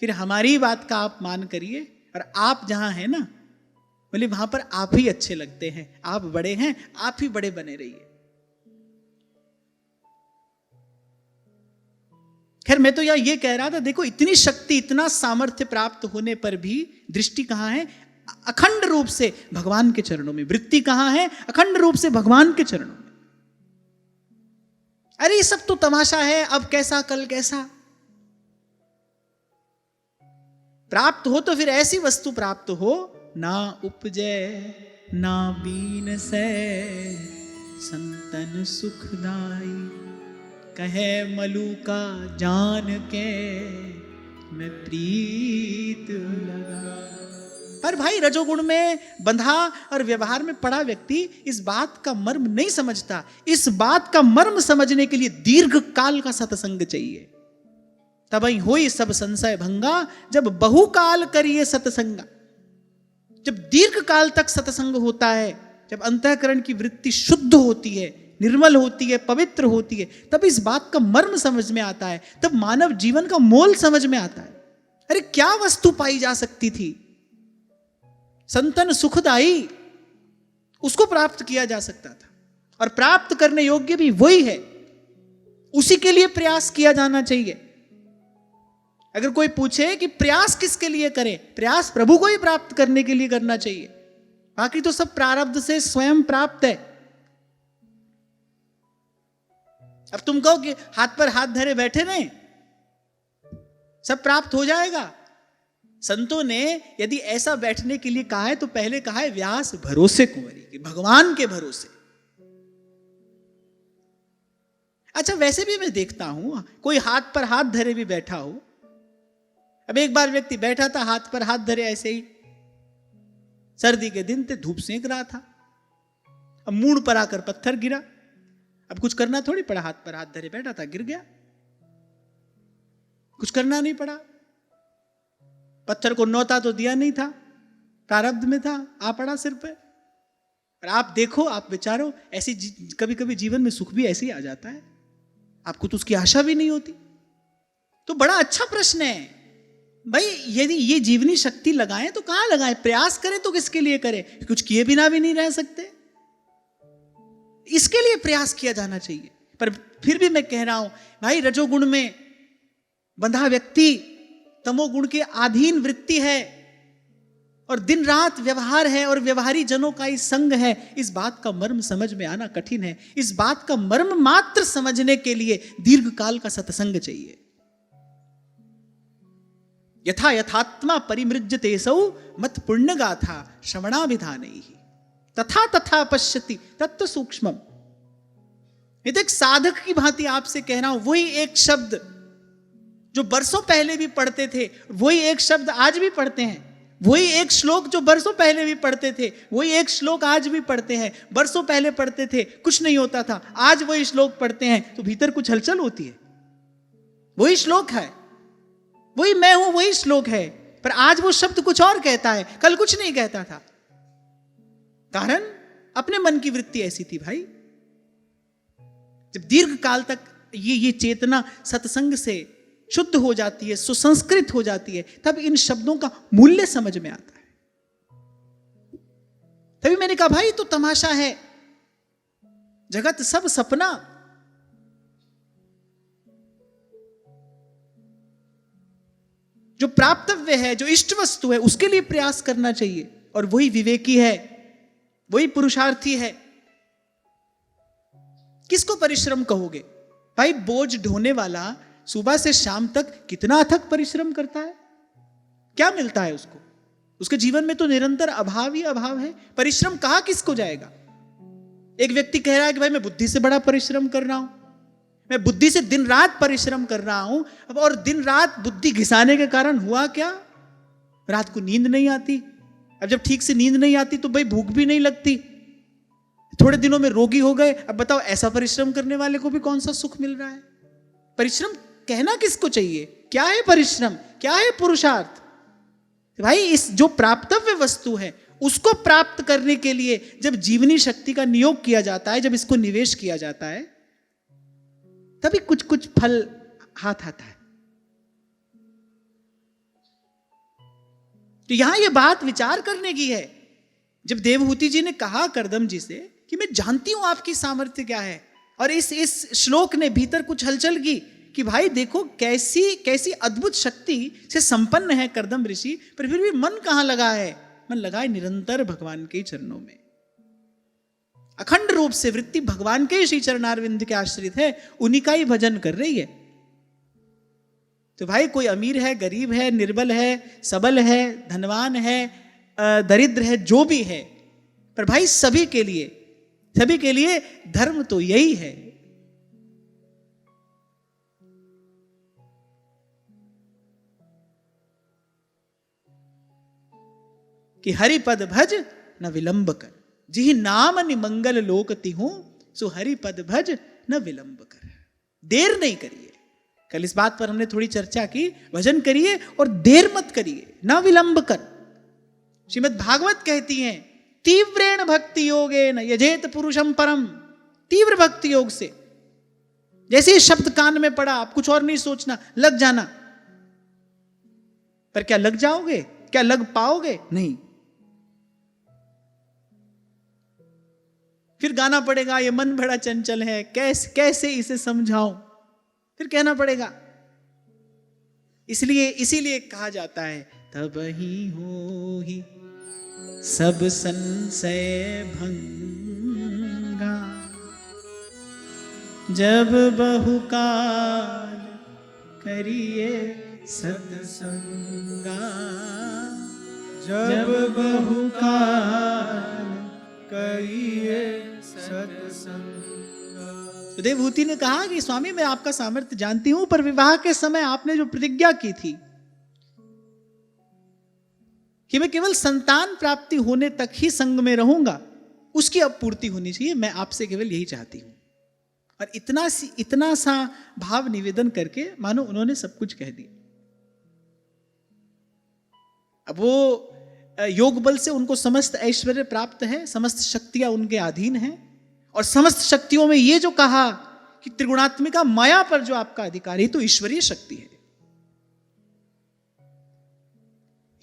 फिर हमारी ही बात का आप मान करिए, और आप जहां हैं ना बोले वहां पर आप ही अच्छे लगते हैं, आप बड़े हैं, आप ही बड़े बने रहिए। खैर मैं तो यार ये कह रहा था, देखो इतनी शक्ति इतना सामर्थ्य प्राप्त होने पर भी दृष्टि कहां है, अखंड रूप से भगवान के चरणों में, वृत्ति कहां है, अखंड रूप से भगवान के चरणों में। अरे ये सब तो तमाशा है, अब कैसा कल कैसा, प्राप्त हो तो फिर ऐसी वस्तु प्राप्त हो, ना उपजे ना बीन से संतन सुखदाई, कहे मलूका जान के मैं प्रीत लगा। पर भाई रजोगुण में बंधा और व्यवहार में पड़ा व्यक्ति इस बात का मर्म नहीं समझता। इस बात का मर्म समझने के लिए दीर्घ काल का सत्संग चाहिए। तबई होई सब संशय भंगा, जब बहुकाल करिए सत्संगा। जब दीर्घ काल तक सत्संग होता है, जब अंतःकरण की वृत्ति शुद्ध होती है, निर्मल होती है, पवित्र होती है, तब इस बात का मर्म समझ में आता है, तब मानव जीवन का मोल समझ में आता है। अरे क्या वस्तु पाई जा सकती थी, संतन सुखदाई, उसको प्राप्त किया जा सकता था, और प्राप्त करने योग्य भी वही है, उसी के लिए प्रयास किया जाना चाहिए। अगर कोई पूछे कि प्रयास किसके लिए करें, प्रयास प्रभु को ही प्राप्त करने के लिए करना चाहिए, बाकी तो सब प्रारब्ध से स्वयं प्राप्त है। अब तुम कहो कि हाथ पर हाथ धरे बैठे रहें, सब प्राप्त हो जाएगा। संतों ने यदि ऐसा बैठने के लिए कहा है तो पहले कहा है व्यास भरोसे कुंवरी, कि भगवान के भरोसे। अच्छा वैसे भी मैं देखता हूं कोई हाथ पर हाथ धरे भी बैठा हो। अब एक बार व्यक्ति बैठा था हाथ पर हाथ धरे ऐसे ही, सर्दी के दिन थे, धूप सेंक रहा था, अब मूंड पर आकर पत्थर गिरा। अब कुछ करना थोड़ी पड़ा, हाथ पर हाथ धरे बैठा था, गिर गया, कुछ करना नहीं पड़ा। पत्थर को नौता तो दिया नहीं था, प्रारब्ध में था, आ पड़ा सिर पे। और आप देखो, आप विचारो, ऐसी कभी कभी जीवन में सुख भी ऐसे ही आ जाता है, आपको तो उसकी आशा भी नहीं होती। तो बड़ा अच्छा प्रश्न है भाई, यदि ये जीवनी शक्ति लगाएं तो कहां लगाएं, प्रयास करें तो किसके लिए करें, कुछ किए बिना भी नहीं रह सकते, इसके लिए प्रयास किया जाना चाहिए। पर फिर भी मैं कह रहा हूं भाई, रजोगुण में बंधा व्यक्ति तमोगुण के अधीन वृत्ति है, और दिन रात व्यवहार है, और व्यवहारी जनों का ही संग है। इस बात का मर्म समझ में आना कठिन है। इस बात का मर्म मात्र समझने के लिए दीर्घ काल का सत्संग चाहिए। यथा यथात्मा परिमृज्यते सौ मत पुण्य गाथा श्रवणाभिधानैः तथा तथा पश्यति तत्व सूक्ष्मम। ये तो एक साधक की भांति आपसे कह रहा हूं, वही एक शब्द जो बरसों पहले भी पढ़ते थे, वही एक शब्द आज भी पढ़ते हैं। वही एक श्लोक जो बरसों पहले भी पढ़ते थे, वही एक श्लोक आज भी पढ़ते हैं। बरसों पहले पढ़ते थे, कुछ नहीं होता था, आज वही श्लोक पढ़ते हैं तो भीतर कुछ हलचल होती है। वही श्लोक है, वही मैं हूं, वही श्लोक है, पर आज वो शब्द कुछ और कहता है, कल कुछ नहीं कहता था। कारण अपने मन की वृत्ति ऐसी थी भाई। जब दीर्घ काल तक ये चेतना सत्संग से शुद्ध हो जाती है, सुसंस्कृत हो जाती है, तब इन शब्दों का मूल्य समझ में आता है। तभी मैंने कहा भाई तो तमाशा है, जगत सब सपना। जो प्राप्तव्य है, जो इष्ट वस्तु है, उसके लिए प्रयास करना चाहिए, और वही विवेकी है, वही पुरुषार्थी है। किसको परिश्रम कहोगे भाई? बोझ ढोने वाला सुबह से शाम तक कितना अथक परिश्रम करता है, क्या मिलता है उसको? उसके जीवन में तो निरंतर अभाव ही अभाव है। परिश्रम कहां किसको जाएगा? एक व्यक्ति कह रहा है कि भाई मैं बुद्धि से बड़ा परिश्रम कर रहा हूं, मैं बुद्धि से दिन रात परिश्रम कर रहा हूं, और दिन रात बुद्धि घिसाने के कारण हुआ क्या? रात को नींद नहीं आती। अब जब ठीक से नींद नहीं आती तो भाई भूख भी नहीं लगती, थोड़े दिनों में रोगी हो गए। अब बताओ, ऐसा परिश्रम करने वाले को भी कौन सा सुख मिल रहा है? परिश्रम कहना किसको चाहिए? क्या है परिश्रम? क्या है पुरुषार्थ? भाई इस जो प्राप्तव्य वस्तु है उसको प्राप्त करने के लिए जब जीवनी शक्ति का नियोग किया जाता है, जब इसको निवेश किया जाता है, तभी कुछ कुछ फल हाथ आता है। तो यहां यह बात विचार करने की है। जब देवहूति जी ने कहा करदम जी से कि मैं जानती हूं आपकी सामर्थ्य क्या है, और इस श्लोक ने भीतर कुछ हलचल की कि भाई देखो कैसी कैसी अद्भुत शक्ति से संपन्न है करदम ऋषि, पर फिर भी मन कहां लगा है? मन लगा है निरंतर भगवान के चरणों में। अखंड रूप से वृत्ति भगवान के श्री चरणारविंद के आश्रित है, उन्हीं का ही भजन कर रही है। तो भाई कोई अमीर है, गरीब है, निर्बल है, सबल है, धनवान है, दरिद्र है, जो भी है, पर भाई सभी के लिए धर्म तो यही है कि हरि पद भज न विलंब कर, जी नाम निमंगल लोक तिहूं, सो हरि पद भज न विलंब कर। देर नहीं करिए। कल इस बात पर हमने थोड़ी चर्चा की। भजन करिए और देर मत करिए, न विलंब कर। श्रीमद् भागवत कहती हैं तीव्रेण भक्ति योगे न यजेत पुरुषम परम। तीव्र भक्ति योग से, जैसे ये शब्द कान में पड़ा, आप कुछ और नहीं सोचना, लग जाना। पर क्या लग जाओगे? क्या लग पाओगे? नहीं। फिर गाना पड़ेगा ये मन बड़ा चंचल है, कैसे इसे समझाऊं, फिर कहना पड़ेगा। इसीलिए कहा जाता है तब ही हो ही सब संशय भंगा, जब बहुकाल करिए सत्संगा, जब बहुकाल करिए सत्संगा। तो देवहूति ने कहा कि स्वामी मैं आपका सामर्थ्य जानती हूं, पर विवाह के समय आपने जो प्रतिज्ञा की थी कि मैं केवल संतान प्राप्ति होने तक ही संग में रहूंगा, उसकी अब पूर्ति होनी चाहिए। मैं आपसे केवल यही चाहती हूं। और इतना सा भाव निवेदन करके मानो उन्होंने सब कुछ कह दिया। अब वो योग बल से उनको समस्त ऐश्वर्य प्राप्त है, समस्त शक्तियां उनके अधीन हैं, और समस्त शक्तियों में ये जो कहा कि त्रिगुणात्मिका माया पर जो आपका अधिकार है, तो ईश्वरीय शक्ति है।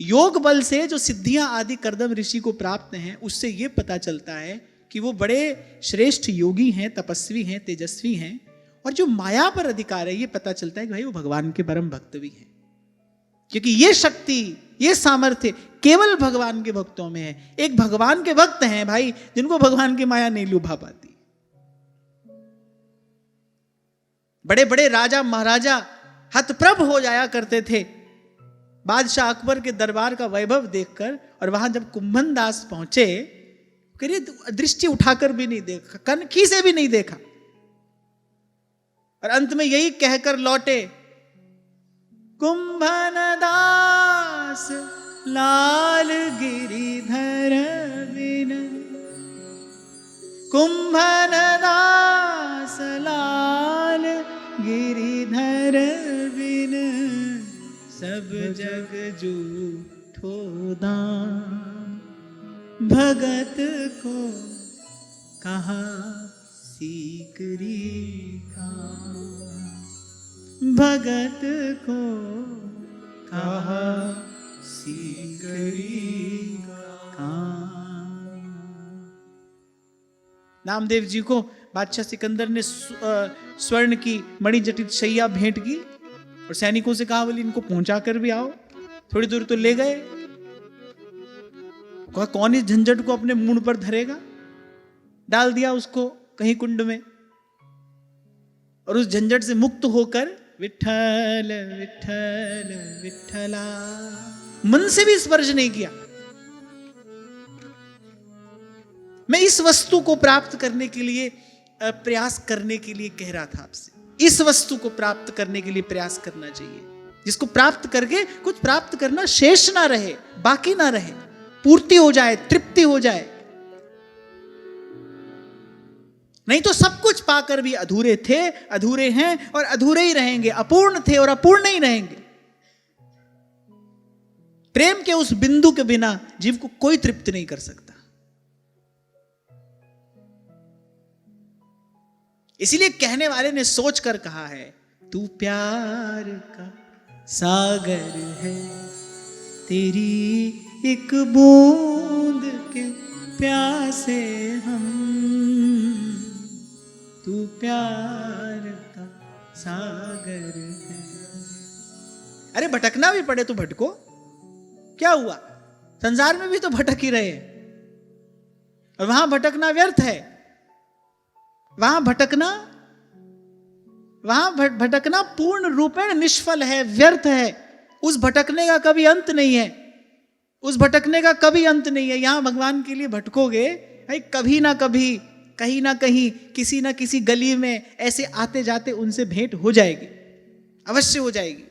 योग बल से जो सिद्धियां आदि करदम ऋषि को प्राप्त हैं, उससे यह पता चलता है कि वो बड़े श्रेष्ठ योगी हैं, तपस्वी हैं, तेजस्वी हैं। और जो माया पर अधिकार है, ये पता चलता है कि भाई वो भगवान के परम भक्त भी हैं, क्योंकि ये शक्ति, ये सामर्थ्य केवल भगवान के भक्तों में है। एक भगवान के भक्त हैं भाई, जिनको भगवान की माया नहीं लुभा पाती। बड़े बड़े राजा महाराजा हतप्रभ हो जाया करते थे बादशाह अकबर के दरबार का वैभव देखकर, और वहां जब कुंभन दास पहुंचे, करिए दृष्टि उठाकर भी नहीं देखा, कनखी से भी नहीं देखा, और अंत में यही कहकर लौटे, कुंभन दास लाल गिरिधर बिन, कुंभन दास लाल गिरिधर बिन, सब जग जूठो दान, भगत को कहा सीकरी का, भगत को कहा सीकरी का। नामदेव जी को बादशाह सिकंदर ने स्वर्ण की मणिजटित शैया भेंट की, और सैनिकों से कहा बोली इनको पहुंचा कर भी आओ। थोड़ी दूर तो ले गए, कहा कौन इस झंझट को अपने मुंह पर धरेगा। डाल दिया उसको कहीं कुंड में, और उस झंझट से मुक्त होकर विठ्ठल विठ्ठल विठ्ठला मन से भी स्पर्श नहीं किया। मैं इस वस्तु को प्राप्त करने के लिए प्रयास करने के लिए कह रहा था आपसे। इस वस्तु को प्राप्त करने के लिए प्रयास करना चाहिए, जिसको प्राप्त करके कुछ प्राप्त करना शेष ना रहे, बाकी ना रहे, पूर्ति हो जाए, तृप्ति हो जाए। नहीं तो सब कुछ पाकर भी अधूरे थे, अधूरे हैं और अधूरे ही रहेंगे, अपूर्ण थे और अपूर्ण ही रहेंगे। प्रेम के उस बिंदु के बिना जीव को कोई तृप्त नहीं कर सकता। इसीलिए कहने वाले ने सोच कर कहा है, तू प्यार का सागर है, तेरी एक बूंद के प्यासे हम, तू प्यार का सागर है। अरे भटकना भी पड़े तो भटको, क्या हुआ? संसार में भी तो भटक ही रहे हैं, और वहां भटकना व्यर्थ है। वहां भटकना पूर्ण रूपेण निष्फल है, व्यर्थ है। उस भटकने का कभी अंत नहीं है, उस भटकने का कभी अंत नहीं है। यहां भगवान के लिए भटकोगे भाई, कभी ना कभी, कहीं ना कहीं, किसी ना किसी गली में ऐसे आते जाते उनसे भेंट हो जाएगी, अवश्य हो जाएगी।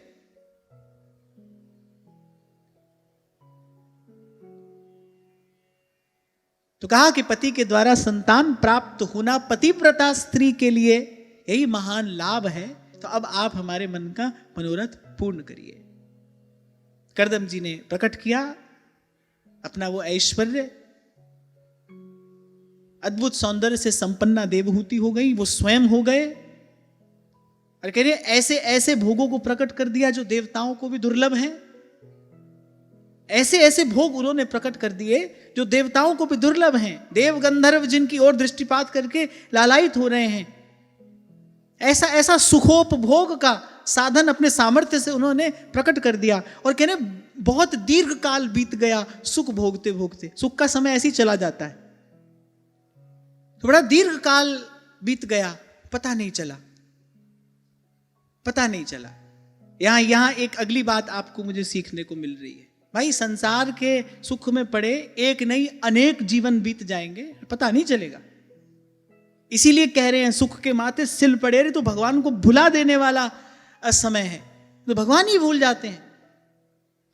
तो कहा कि पति के द्वारा संतान प्राप्त होना पतिव्रता स्त्री के लिए यही महान लाभ है। तो अब आप हमारे मन का मनोरथ पूर्ण करिए। करदम जी ने प्रकट किया अपना वो ऐश्वर्य, अद्भुत सौंदर्य से संपन्ना देवहूति हो गई, वो स्वयं हो गए, और कह रहे ऐसे ऐसे भोगों को प्रकट कर दिया जो देवताओं को भी दुर्लभ हैं। ऐसे ऐसे भोग उन्होंने प्रकट कर दिए जो देवताओं को भी दुर्लभ हैं। देव गंधर्व जिनकी ओर दृष्टिपात करके लालायित हो रहे हैं, ऐसा ऐसा सुखोपभोग का साधन अपने सामर्थ्य से उन्होंने प्रकट कर दिया। और कहने बहुत दीर्घ काल बीत गया सुख भोगते भोगते। सुख का समय ऐसे ही चला जाता है, तो बड़ा दीर्घ काल बीत गया, पता नहीं चला, पता नहीं चला। यहां एक अगली बात आपको मुझे सीखने को मिल रही है। भाई संसार के सुख में पड़े एक नहीं अनेक जीवन बीत जाएंगे, पता नहीं चलेगा। इसीलिए कह रहे हैं सुख के माथे सिल पड़े रे, तो भगवान को भुला देने वाला समय है, तो भगवान ही भूल जाते हैं।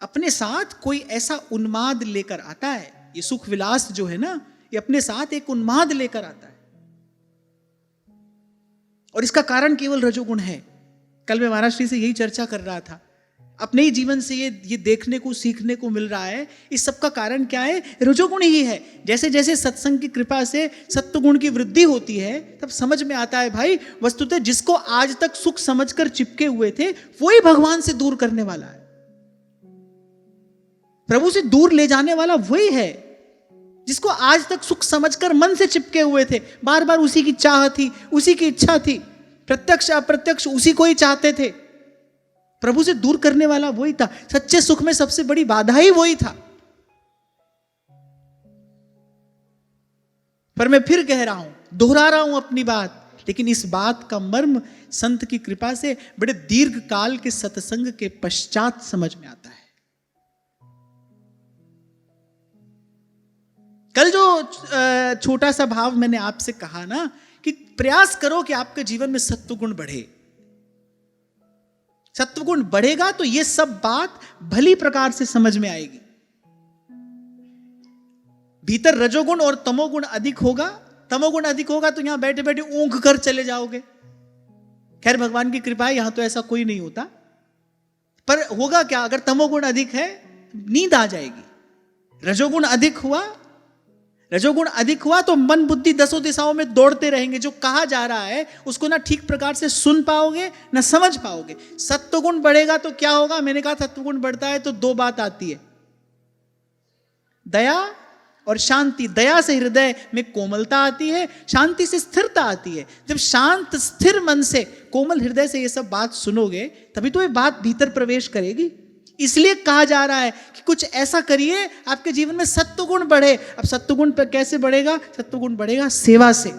अपने साथ कोई ऐसा उन्माद लेकर आता है, ये सुख विलास जो है ना, ये अपने साथ एक उन्माद लेकर आता है, और इसका कारण केवल रजोगुण है। कल मैं महाराज श्री से यही चर्चा कर रहा था, अपने ही जीवन से ये देखने को सीखने को मिल रहा है। इस सब का कारण क्या है? रजोगुण ही है। जैसे जैसे सत्संग की कृपा से सत्वगुण की वृद्धि होती है, तब समझ में आता है भाई वस्तुतः जिसको आज तक सुख समझकर चिपके हुए थे, वही भगवान से दूर करने वाला है। प्रभु से दूर ले जाने वाला वही है। जिसको आज तक सुख समझकर मन से चिपके हुए थे, बार बार उसी की चाह थी, उसी की इच्छा थी, प्रत्यक्ष अप्रत्यक्ष उसी को ही चाहते थे, प्रभु से दूर करने वाला वही था। सच्चे सुख में सबसे बड़ी बाधा ही वही था। पर मैं फिर कह रहा हूं, दोहरा रहा हूं अपनी बात, लेकिन इस बात का मर्म संत की कृपा से बड़े दीर्घ काल के सत्संग के पश्चात समझ में आता है। कल जो छोटा सा भाव मैंने आपसे कहा ना, कि प्रयास करो कि आपके जीवन में सत्वगुण बढ़े। सत्वगुण बढ़ेगा तो ये सब बात भली प्रकार से समझ में आएगी। भीतर रजोगुण और तमोगुण अधिक होगा, तमोगुण अधिक होगा तो यहां बैठे बैठे ऊँघ कर चले जाओगे। खैर भगवान की कृपा है, यहां तो ऐसा कोई नहीं होता, पर होगा क्या? अगर तमोगुण अधिक है, नींद आ जाएगी। रजोगुण अधिक हुआ तो मन बुद्धि दसों दिशाओं में दौड़ते रहेंगे। जो कहा जा रहा है उसको ना ठीक प्रकार से सुन पाओगे ना समझ पाओगे। सत्वगुण बढ़ेगा तो क्या होगा? मैंने कहा सत्वगुण बढ़ता है तो दो बात आती है, दया और शांति। दया से हृदय में कोमलता आती है, शांति से स्थिरता आती है। जब शांत स्थिर मन से, कोमल हृदय से ये सब बात सुनोगे, तभी तो ये बात भीतर प्रवेश करेगी। इसलिए कहा जा रहा है कि कुछ ऐसा करिए आपके जीवन में सत्वगुण बढ़े। अब सत्वगुण पर कैसे बढ़ेगा? सत्वगुण बढ़ेगा सेवा से।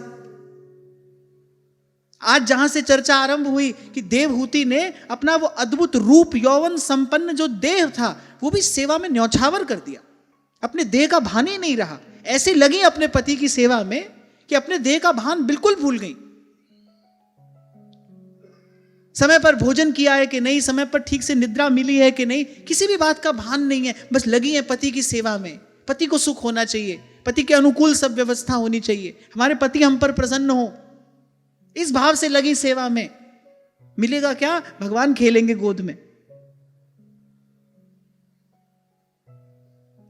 आज जहां से चर्चा आरंभ हुई कि देवहूति ने अपना वो अद्भुत रूप यौवन संपन्न जो देह था, वो भी सेवा में न्यौछावर कर दिया। अपने देह का भान ही नहीं रहा। ऐसे लगी अपने पति की सेवा में कि अपने देह का भान बिल्कुल भूल गई। समय पर भोजन किया है कि नहीं, समय पर ठीक से निद्रा मिली है कि नहीं, किसी भी बात का भान नहीं है, बस लगी है पति की सेवा में। पति को सुख होना चाहिए, पति के अनुकूल सब व्यवस्था होनी चाहिए, हमारे पति हम पर प्रसन्न हो, इस भाव से लगी सेवा में। मिलेगा क्या? भगवान खेलेंगे गोद में।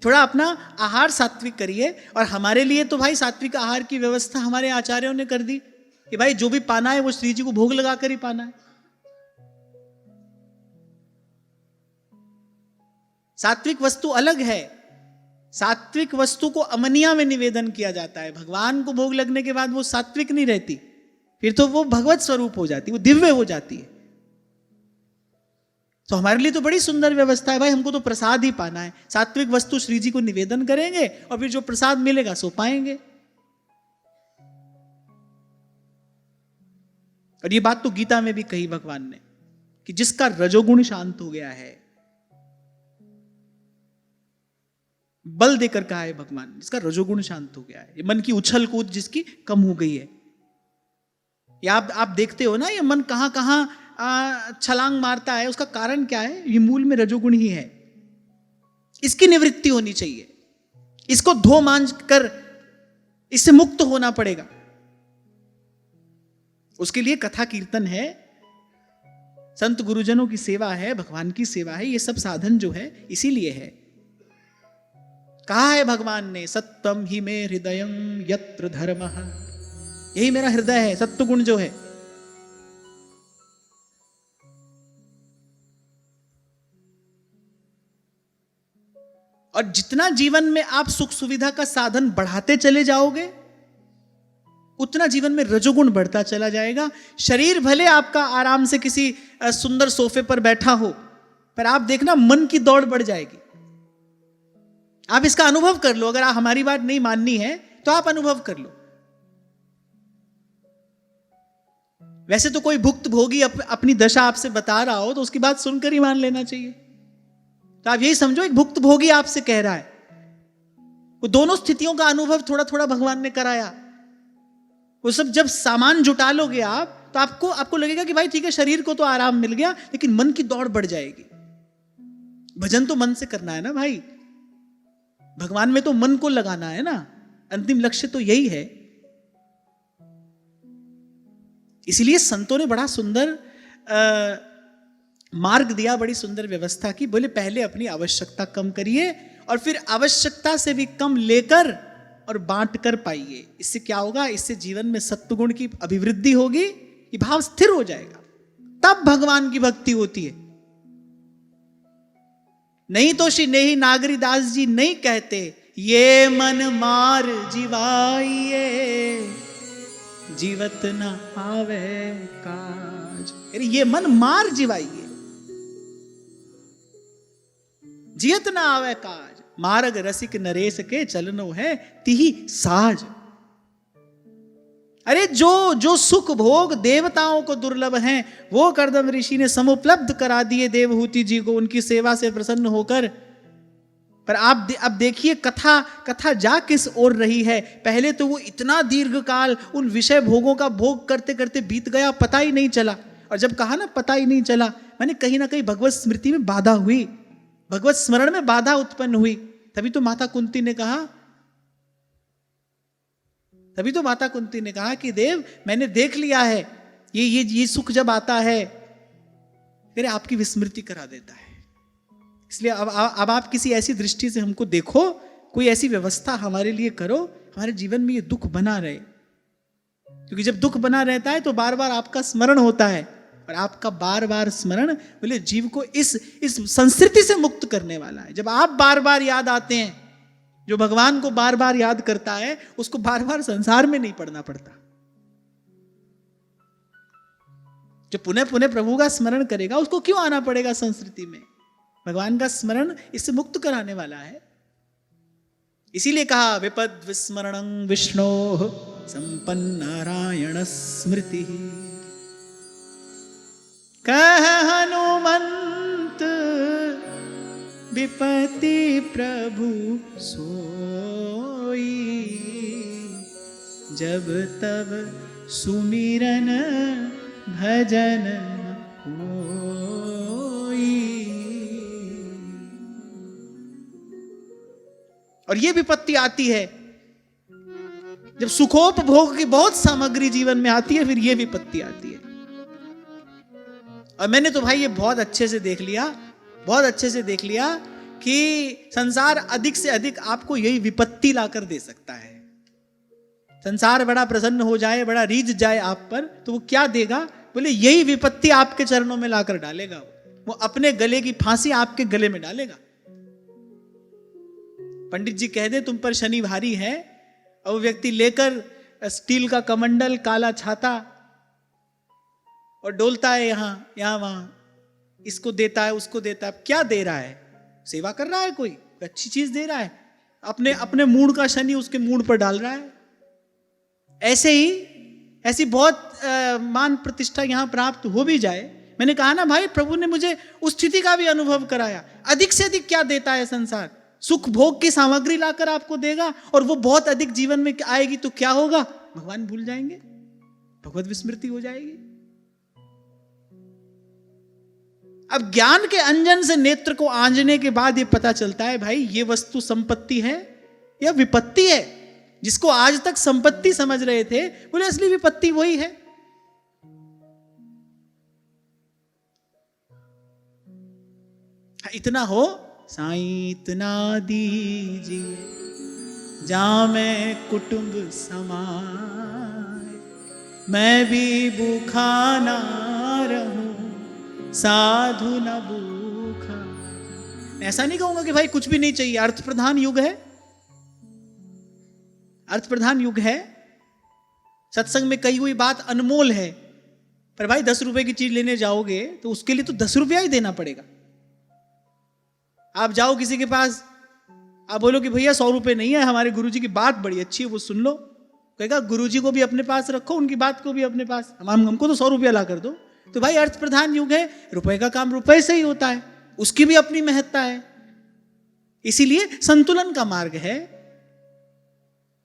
थोड़ा अपना आहार सात्विक करिए। और हमारे लिए तो भाई सात्विक आहार की व्यवस्था हमारे आचार्यों ने कर दी कि भाई जो भी पाना है वो श्री जी को भोग लगाकर ही पाना है। सात्विक वस्तु अलग है। सात्विक वस्तु को अमनिया में निवेदन किया जाता है। भगवान को भोग लगने के बाद वो सात्विक नहीं रहती, फिर तो वो भगवत स्वरूप हो जाती, वो दिव्य हो जाती है। तो हमारे लिए तो बड़ी सुंदर व्यवस्था है भाई, हमको तो प्रसाद ही पाना है। सात्विक वस्तु श्री जी को निवेदन करेंगे और फिर जो प्रसाद मिलेगा सो पाएंगे। और ये बात तो गीता में भी कही भगवान ने कि जिसका रजोगुण शांत हो गया है, बल देकर कहा है भगवान, जिसका रजोगुण शांत हो गया है, ये मन की उछल कूद जिसकी कम हो गई है। या आप देखते हो ना, ये मन कहां कहां छलांग मारता है, उसका कारण क्या है? ये मूल में रजोगुण ही है। इसकी निवृत्ति होनी चाहिए, इसको धो मांझ कर इससे मुक्त होना पड़ेगा। उसके लिए कथा कीर्तन है, संत गुरुजनों की सेवा है, भगवान की सेवा है। ये सब साधन जो है इसीलिए है। कहा है भगवान ने, सत्वम ही में हृदयम यत्र धर्मः, यही मेरा हृदय है, सत्व गुण जो है। और जितना जीवन में आप सुख सुविधा का साधन बढ़ाते चले जाओगे, उतना जीवन में रजोगुण बढ़ता चला जाएगा। शरीर भले आपका आराम से किसी सुंदर सोफे पर बैठा हो, पर आप देखना मन की दौड़ बढ़ जाएगी। आप इसका अनुभव कर लो। अगर आप हमारी बात नहीं माननी है तो आप अनुभव कर लो। वैसे तो कोई भुक्त भोगी अपनी दशा आपसे बता रहा हो तो उसकी बात सुनकर ही मान लेना चाहिए। तो आप यही समझो, एक भुक्त भोगी आपसे कह रहा है, वो दोनों स्थितियों का अनुभव थोड़ा थोड़ा भगवान ने कराया। वो सब जब सामान जुटा लोगे आप, तो आपको लगेगा कि भाई ठीक है, शरीर को तो आराम मिल गया, लेकिन मन की दौड़ बढ़ जाएगी। भजन तो मन से करना है ना भाई, भगवान में तो मन को लगाना है ना, अंतिम लक्ष्य तो यही है। इसीलिए संतों ने बड़ा सुंदर मार्ग दिया, बड़ी सुंदर व्यवस्था की। बोले पहले अपनी आवश्यकता कम करिए और फिर आवश्यकता से भी कम लेकर और बांट कर पाइए। इससे क्या होगा? इससे जीवन में सत्वगुण की अभिवृद्धि होगी, ये भाव स्थिर हो जाएगा, तब भगवान की भक्ति होती है। नहीं तो श्री नेही नागरीदास जी नहीं कहते, ये मन मार जीवाइए जीवत न आवे काज। अरे ये मन मार जीवाइए, जियत न आवे काज। मार्ग रसिक नरेश के चलनो है तिही साज। अरे जो सुख भोग देवताओं को दुर्लभ हैं, वो कर्दम ऋषि ने समुपलब्ध करा दिए देवहूति जी को, उनकी सेवा से प्रसन्न होकर। पर आप अब देखिए कथा जा किस ओर रही है। पहले तो वो इतना दीर्घ काल उन विषय भोगों का भोग करते करते बीत गया, पता ही नहीं चला। और जब कहा ना पता ही नहीं चला, माने कहीं ना कहीं भगवत स्मृति में बाधा हुई, भगवत स्मरण में बाधा उत्पन्न हुई। तभी तो माता कुंती ने कहा कि देव मैंने देख लिया है, ये सुख जब आता है फिर आपकी विस्मृति करा देता है। इसलिए अब आप किसी ऐसी दृष्टि से हमको देखो, कोई ऐसी व्यवस्था हमारे लिए करो, हमारे जीवन में ये दुख बना रहे। क्योंकि जब दुख बना रहता है तो बार बार आपका स्मरण होता है, और आपका बार बार स्मरण बोले जीव को इस संस्कृति से मुक्त करने वाला है। जब आप बार बार याद आते हैं, जो भगवान को बार बार याद करता है उसको बार बार संसार में नहीं पड़ना पड़ता। जो पुनः पुनः प्रभु का स्मरण करेगा उसको क्यों आना पड़ेगा संस्कृति में? भगवान का स्मरण इससे मुक्त कराने वाला है। इसीलिए कहा विपद विस्मरणं विष्णो संपन्न नारायण स्मृति। कह हनुमंत विपति प्रभु सोई, जब तब सुमिरन भजन कोई। और ये विपत्ति आती है जब सुखोपभोग की बहुत सामग्री जीवन में आती है, फिर ये विपत्ति आती है। और मैंने तो भाई ये बहुत अच्छे से देख लिया, बहुत अच्छे से देख लिया कि संसार अधिक से अधिक आपको यही विपत्ति लाकर दे सकता है। संसार बड़ा प्रसन्न हो जाए, बड़ा रीझ जाए आप पर, तो वो क्या देगा? बोले यही विपत्ति आपके चरणों में लाकर डालेगा। वो अपने गले की फांसी आपके गले में डालेगा। पंडित जी कह दे तुम पर शनि भारी है, और वो व्यक्ति लेकर स्टील का कमंडल, काला छाता और डोलता है यहां वहां, इसको देता है, उसको देता है। क्या दे रहा है? सेवा कर रहा है, कोई अच्छी चीज दे रहा है। अपने मूड का शनि उसके मूड पर डाल रहा है। ऐसे ही ऐसी बहुत मान प्रतिष्ठा यहां प्राप्त हो भी जाए। मैंने कहा ना भाई, प्रभु ने मुझे उस स्थिति का भी अनुभव कराया। अधिक से अधिक क्या देता है संसार? सुख भोग की सामग्री लाकर आपको देगा, और वो बहुत अधिक जीवन में आएगी तो क्या होगा? भगवान भूल जाएंगे, भगवत विस्मृति हो जाएगी। अब ज्ञान के अंजन से नेत्र को आंजने के बाद ये पता चलता है भाई ये वस्तु संपत्ति है या विपत्ति है। जिसको आज तक संपत्ति समझ रहे थे, बोले असली विपत्ति वही है। इतना हो साईं, इतना दीजिए जामे कुटुंब समाए, मैं भी भूखा ना रहूं, साधु न भूखा। ऐसा नहीं कहूंगा कि भाई कुछ भी नहीं चाहिए। अर्थ प्रधान युग है, अर्थ प्रधान युग है। सत्संग में कही हुई बात अनमोल है, पर भाई 10 रुपए की चीज लेने जाओगे तो उसके लिए तो 10 रुपया ही देना पड़ेगा। आप जाओ किसी के पास, आप बोलो कि भैया 100 रुपए नहीं है, हमारे गुरुजी की बात बड़ी अच्छी है, वो सुन लो। कहेगा गुरुजी को भी अपने पास रखो, उनकी बात को भी अपने पास, हमको तो 100 रुपया ला कर दो। तो भाई अर्थ प्रधान युग है, रुपए का काम रुपए से ही होता है, उसकी भी अपनी महत्ता है। इसीलिए संतुलन का मार्ग है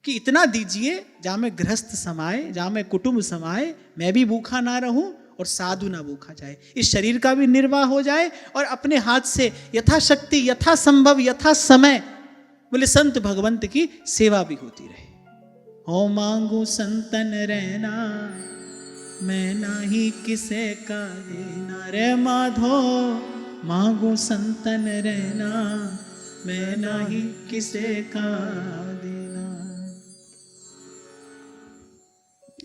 कि इतना दीजिए जहां में गृहस्थ समाए, जहां में कुटुंब समाए, मैं भी भूखा ना रहूं और साधु ना भूखा जाए। इस शरीर का भी निर्वाह हो जाए और अपने हाथ से यथाशक्ति, यथा संभव, यथा समय, बोले संत भगवंत की सेवा भी होती रहे। हो मांगू संतन रहना, मैं नाही किसे का देना रे माधो, मांगू संतन रहना, मैं नाही किसे का देना।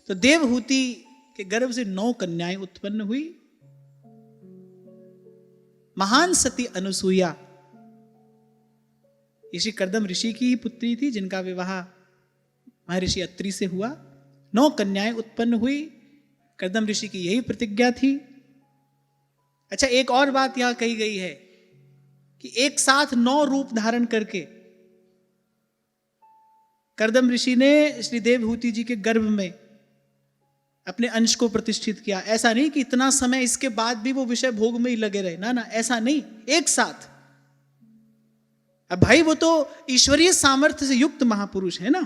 तो देवहूति के गर्भ से 9 कन्याएं उत्पन्न हुई। महान सती अनुसुईया ऋषि कर्दम ऋषि की ही पुत्री थी, जिनका विवाह महर्षि अत्रि से हुआ। 9 कन्याएं उत्पन्न हुई। कर्दम ऋषि की यही प्रतिज्ञा थी। अच्छा, एक और बात यहां कही गई है कि एक साथ 9 रूप धारण करके कर्दम ऋषि ने श्री देवहूति जी के गर्भ में अपने अंश को प्रतिष्ठित किया। ऐसा नहीं कि इतना समय इसके बाद भी वो विषय भोग में ही लगे रहे, ना ना, ऐसा नहीं, एक साथ। अब भाई वो तो ईश्वरीय सामर्थ्य से युक्त महापुरुष है ना,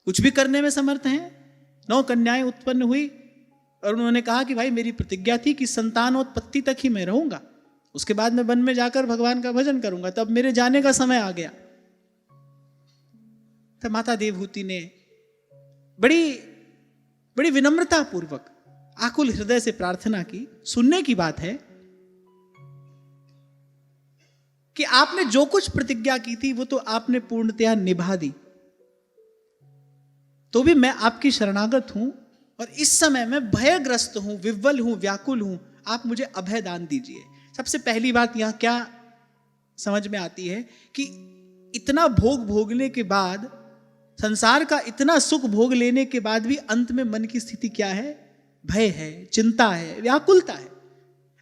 कुछ भी करने में समर्थ हैं। 9 कन्याएं उत्पन्न हुई और उन्होंने कहा कि भाई मेरी प्रतिज्ञा थी कि संतानोत्पत्ति तक ही मैं रहूंगा, उसके बाद मैं वन में जाकर भगवान का भजन करूंगा। तब मेरे जाने का समय आ गया। तब माता देवहूति ने बड़ी विनम्रता पूर्वक आकुल हृदय से प्रार्थना की। सुनने की बात है कि आपने जो कुछ प्रतिज्ञा की थी वो तो आपने पूर्णतया निभा दी, तो भी मैं आपकी शरणागत हूं और इस समय मैं भयग्रस्त हूं, विह्वल हूं, व्याकुल हूं। आप मुझे अभय दान दीजिए। सबसे पहली बात यहां क्या समझ में आती है कि इतना भोग भोगने के बाद, संसार का इतना सुख भोग लेने के बाद भी अंत में मन की स्थिति क्या है? भय है, चिंता है, व्याकुलता है।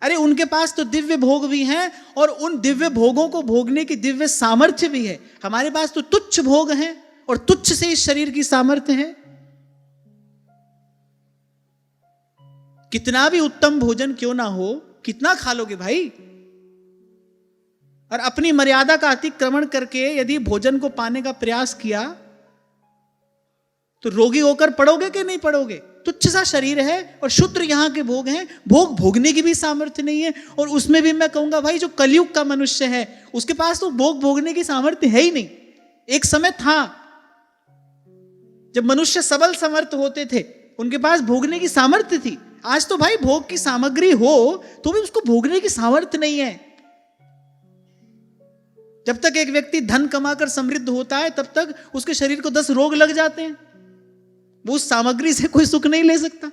अरे उनके पास तो दिव्य भोग भी हैं और उन दिव्य भोगों को भोगने की दिव्य सामर्थ्य भी है। हमारे पास तो तुच्छ भोग हैं और तुच्छ से इस शरीर की सामर्थ्य है। कितना भी उत्तम भोजन क्यों ना हो, कितना खा लोगे भाई? और अपनी मर्यादा का अतिक्रमण करके यदि भोजन को पाने का प्रयास किया तो रोगी होकर पड़ोगे कि नहीं पड़ोगे? तुच्छ सा शरीर है और क्षुद्र यहाँ के भोग हैं, भोग भोगने की भी सामर्थ्य नहीं है। और उसमें भी मैं कहूंगा भाई जो कलयुग का मनुष्य है उसके पास तो भोग भोगने की सामर्थ्य है ही नहीं। एक समय था जब मनुष्य सबल समर्थ होते थे, उनके पास भोगने की सामर्थ्य थी। आज तो भाई भोग की सामग्री हो तो भी उसको भोगने की सामर्थ्य नहीं है। जब तक एक व्यक्ति धन कमाकर समृद्ध होता है तब तक उसके शरीर को 10 रोग लग जाते हैं। वो उस सामग्री से कोई सुख नहीं ले सकता।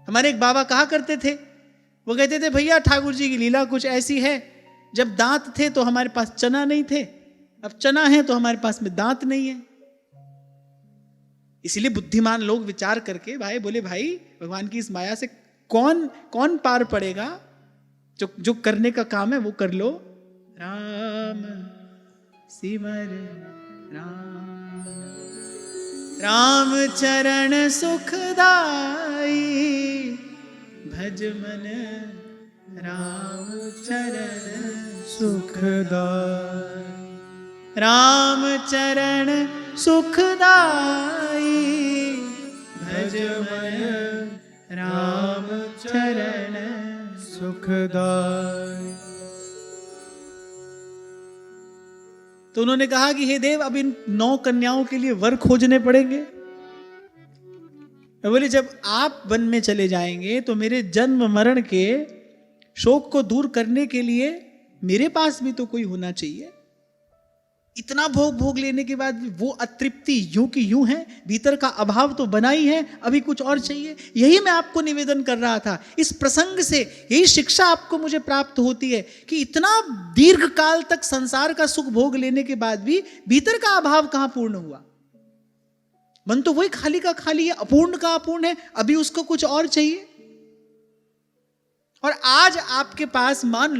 हमारे एक बाबा कहा करते थे, वो कहते थे भैया ठाकुर जी की लीला कुछ ऐसी है, जब दांत थे तो हमारे पास चना नहीं थे, अब चना है तो हमारे पास में दांत नहीं है। इसीलिए बुद्धिमान लोग विचार करके भाई बोले भाई भगवान की इस माया से कौन कौन पार पड़ेगा, जो जो करने का काम है वो कर लो। राम सिमर राम, राम चरण सुखदाई, भज मन राम चरण सुखदाई, राम चरण सुखदाई, भज मन राम चरण सुखदाई। तो उन्होंने कहा कि हे देव अब इन 9 कन्याओं के लिए वर खोजने पड़ेंगे। बोले जब आप वन में चले जाएंगे तो मेरे जन्म मरण के शोक को दूर करने के लिए मेरे पास भी तो कोई होना चाहिए। इतना भोग भोग लेने के बाद भी वो अतृप्ति यूं की यूं है, भीतर का अभाव तो बना ही है, अभी कुछ और चाहिए। यही मैं आपको निवेदन कर रहा था। इस प्रसंग से यही शिक्षा आपको मुझे प्राप्त होती है कि इतना दीर्घ काल तक संसार का सुख भोग लेने के बाद भी भीतर का अभाव कहां पूर्ण हुआ। मन तो वही खाली का खाली है, अपूर्ण का अपूर्ण है, अभी उसको कुछ और चाहिए। और आज आपके पास मान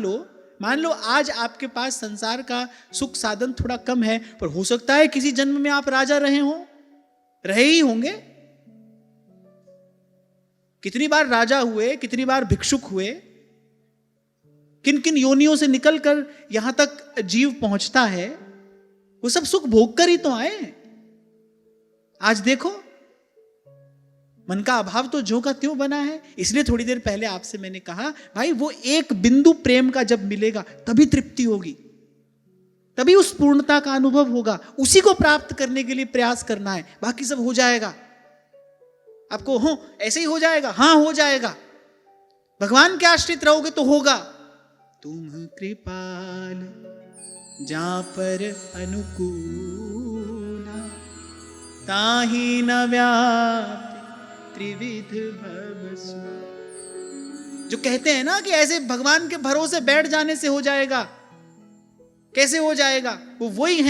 लो आज आपके पास संसार का सुख साधन थोड़ा कम है, पर हो सकता है किसी जन्म में आप राजा रहे ही होंगे। कितनी बार राजा हुए, कितनी बार भिक्षुक हुए, किन किन योनियों से निकलकर यहां तक जीव पहुंचता है, वो सब सुख भोग कर ही तो आए हैं। आज देखो मन का अभाव तो ज्यों का त्यों बना है। इसलिए थोड़ी देर पहले आपसे मैंने कहा भाई वो एक बिंदु प्रेम का जब मिलेगा तभी तृप्ति होगी, तभी उस पूर्णता का अनुभव होगा। उसी को प्राप्त करने के लिए प्रयास करना है, बाकी सब हो जाएगा। आपको हो ऐसे ही हो जाएगा, हाँ हो जाएगा। भगवान के आश्रित रहोगे तो होगा। तुम कृपाल जहां पर अनुकूला, ताही न व्याप्त त्रिविध भवसु। जो कहते हैं ना कि ऐसे भगवान के भरोसे बैठ जाने से हो जाएगा, कैसे हो जाएगा? वो वही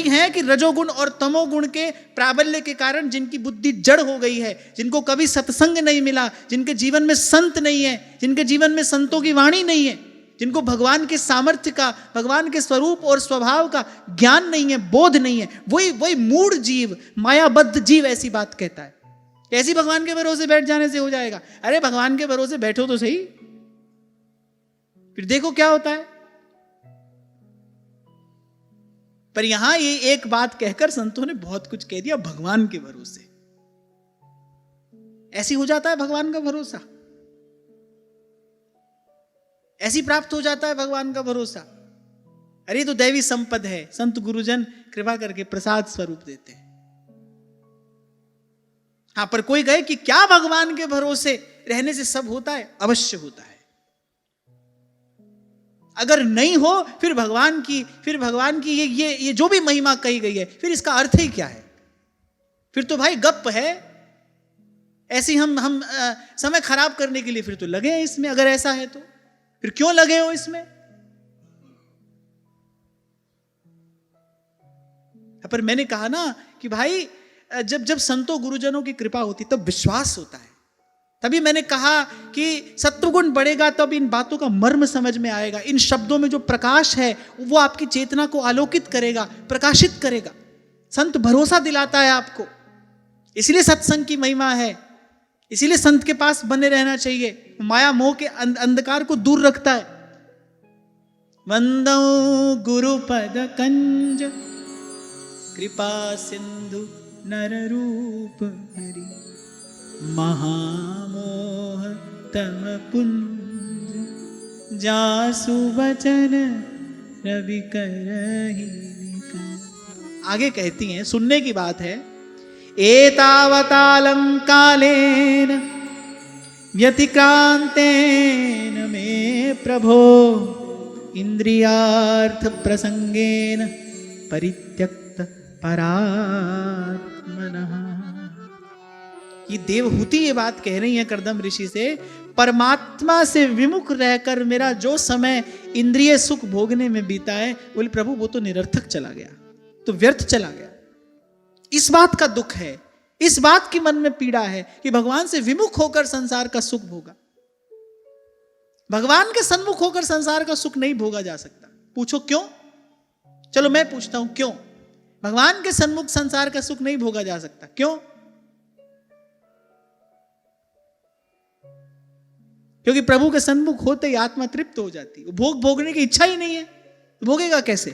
हैं कि रजोगुण और तमोगुण के प्राबल्य के कारण जिनकी बुद्धि जड़ हो गई है, जिनको कभी सत्संग नहीं मिला, जिनके जीवन में संत नहीं है, जिनके जीवन में संतों की वाणी नहीं है, जिनको भगवान के सामर्थ्य का, भगवान के स्वरूप और स्वभाव का ज्ञान नहीं है, बोध नहीं है, वही मूढ़ जीव, मायाबद्ध जीव ऐसी बात कहता है। कैसी भगवान के भरोसे बैठ जाने से हो जाएगा? अरे भगवान के भरोसे बैठो तो सही, फिर देखो क्या होता है। पर यहां ये एक बात कहकर संतों ने बहुत कुछ कह दिया। भगवान के भरोसे ऐसी हो जाता है, भगवान का भरोसा ऐसी प्राप्त हो जाता है, भगवान का भरोसा। अरे तो दैवी संपद है, संत गुरुजन कृपा करके प्रसाद स्वरूप देते हैं। हाँ, पर कोई कहे कि क्या भगवान के भरोसे रहने से सब होता है? अवश्य होता है। अगर नहीं हो फिर भगवान की ये जो भी महिमा कही गई है, फिर इसका अर्थ ही क्या है? फिर तो भाई गप है। ऐसी हम समय खराब करने के लिए फिर तो लगे हैं इसमें। अगर ऐसा है तो फिर क्यों लगे हो इसमें? पर मैंने कहा ना कि भाई जब संतों गुरुजनों की कृपा होती तब विश्वास होता है। तभी मैंने कहा कि सत्वगुण बढ़ेगा तब इन बातों का मर्म समझ में आएगा। इन शब्दों में जो प्रकाश है वो आपकी चेतना को आलोकित करेगा, प्रकाशित करेगा। संत भरोसा दिलाता है आपको। इसलिए सत्संग की महिमा है, इसीलिए संत के पास बने रहना चाहिए। माया मोह के अंधकार को दूर रखता है। वंदो गुरुपद कंज कृपा सिंधु नर रूप हरि, महामोह तम पुंज, जासु बचन रवि करहि विकर। आगे कहती हैं, सुनने की बात है, एतावतालं कालेन व्यतिक्रांतेन मे प्रभो, इंद्रियार्थ प्रसंगेन परित्यक्त परात्मनः। ये देवहूति ये बात कह रही है कर्दम ऋषि से, परमात्मा से विमुख रहकर मेरा जो समय इंद्रिय सुख भोगने में बीता है, बोले प्रभु वो तो निरर्थक चला गया, तो व्यर्थ चला गया। इस बात का दुख है, इस बात की मन में पीड़ा है कि भगवान से विमुख होकर संसार का सुख भोगा। भगवान के सन्मुख होकर संसार का सुख नहीं भोगा जा सकता। पूछो क्यों? चलो मैं पूछता हूं क्यों भगवान के सन्मुख संसार का सुख नहीं भोगा जा सकता? क्यों? क्योंकि प्रभु के सन्मुख होते ही आत्मा तृप्त हो जाती, वो भोग भोगने की इच्छा ही नहीं है, तो भोगेगा कैसे?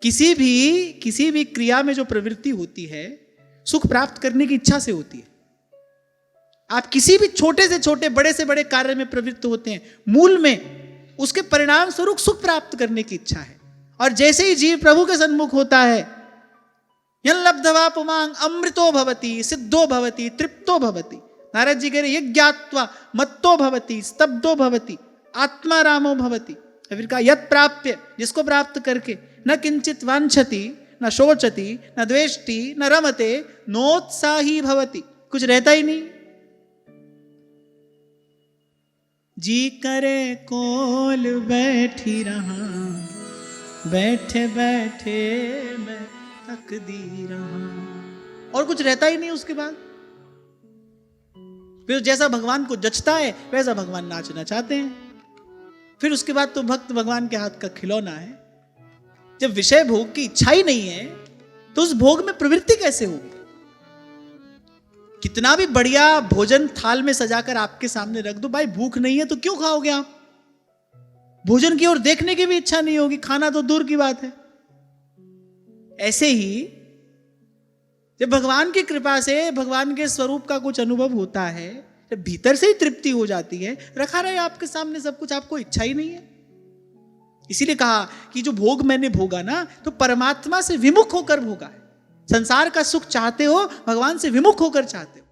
किसी भी क्रिया में जो प्रवृत्ति होती है सुख प्राप्त करने की इच्छा से होती है। आप किसी भी छोटे से छोटे बड़े से बड़े कार्य में प्रवृत्त होते हैं, मूल में उसके परिणाम स्वरूप सुख प्राप्त करने की इच्छा है। और जैसे ही जीव प्रभु के सन्मुख होता है, यं लब्धवा पुमांग अमृतो भवति, सिद्धो भवति, तृप्तो भवति। नारद जी कह रहे यज्ञात्वा मत्तो भवति, स्तब्धो भवति, आत्मा रामो भवति। फिर कहा यत् प्राप्य, जिसको प्राप्त करके न किंचित वांछति, न शोचति, न द्वेष्टि, न रमते, नोत्साही भवति। कुछ रहता ही नहीं। जी करे कोल बैठी रहा, बैठे बैठे मैं तकदी रहा। और कुछ रहता ही नहीं उसके बाद। फिर जैसा भगवान को जचता है वैसा भगवान नाचना चाहते हैं। फिर उसके बाद तो भक्त भगवान के हाथ का खिलौना है। जब विषय भोग की इच्छा ही नहीं है तो उस भोग में प्रवृत्ति कैसे होगी? कितना भी बढ़िया भोजन थाल में सजाकर आपके सामने रख दो, भाई भूख नहीं है तो क्यों खाओगे आप? भोजन की ओर देखने की भी इच्छा नहीं होगी, खाना तो दूर की बात है। ऐसे ही जब भगवान की कृपा से भगवान के स्वरूप का कुछ अनुभव होता है, जब भीतर से ही तृप्ति हो जाती है, रखा रहे आपके सामने सब कुछ, आपको इच्छा ही नहीं है। इसीलिए कहा कि जो भोग मैंने भोगा ना, तो परमात्मा से विमुख होकर भोगा है। संसार का सुख चाहते हो, भगवान से विमुख होकर चाहते हो।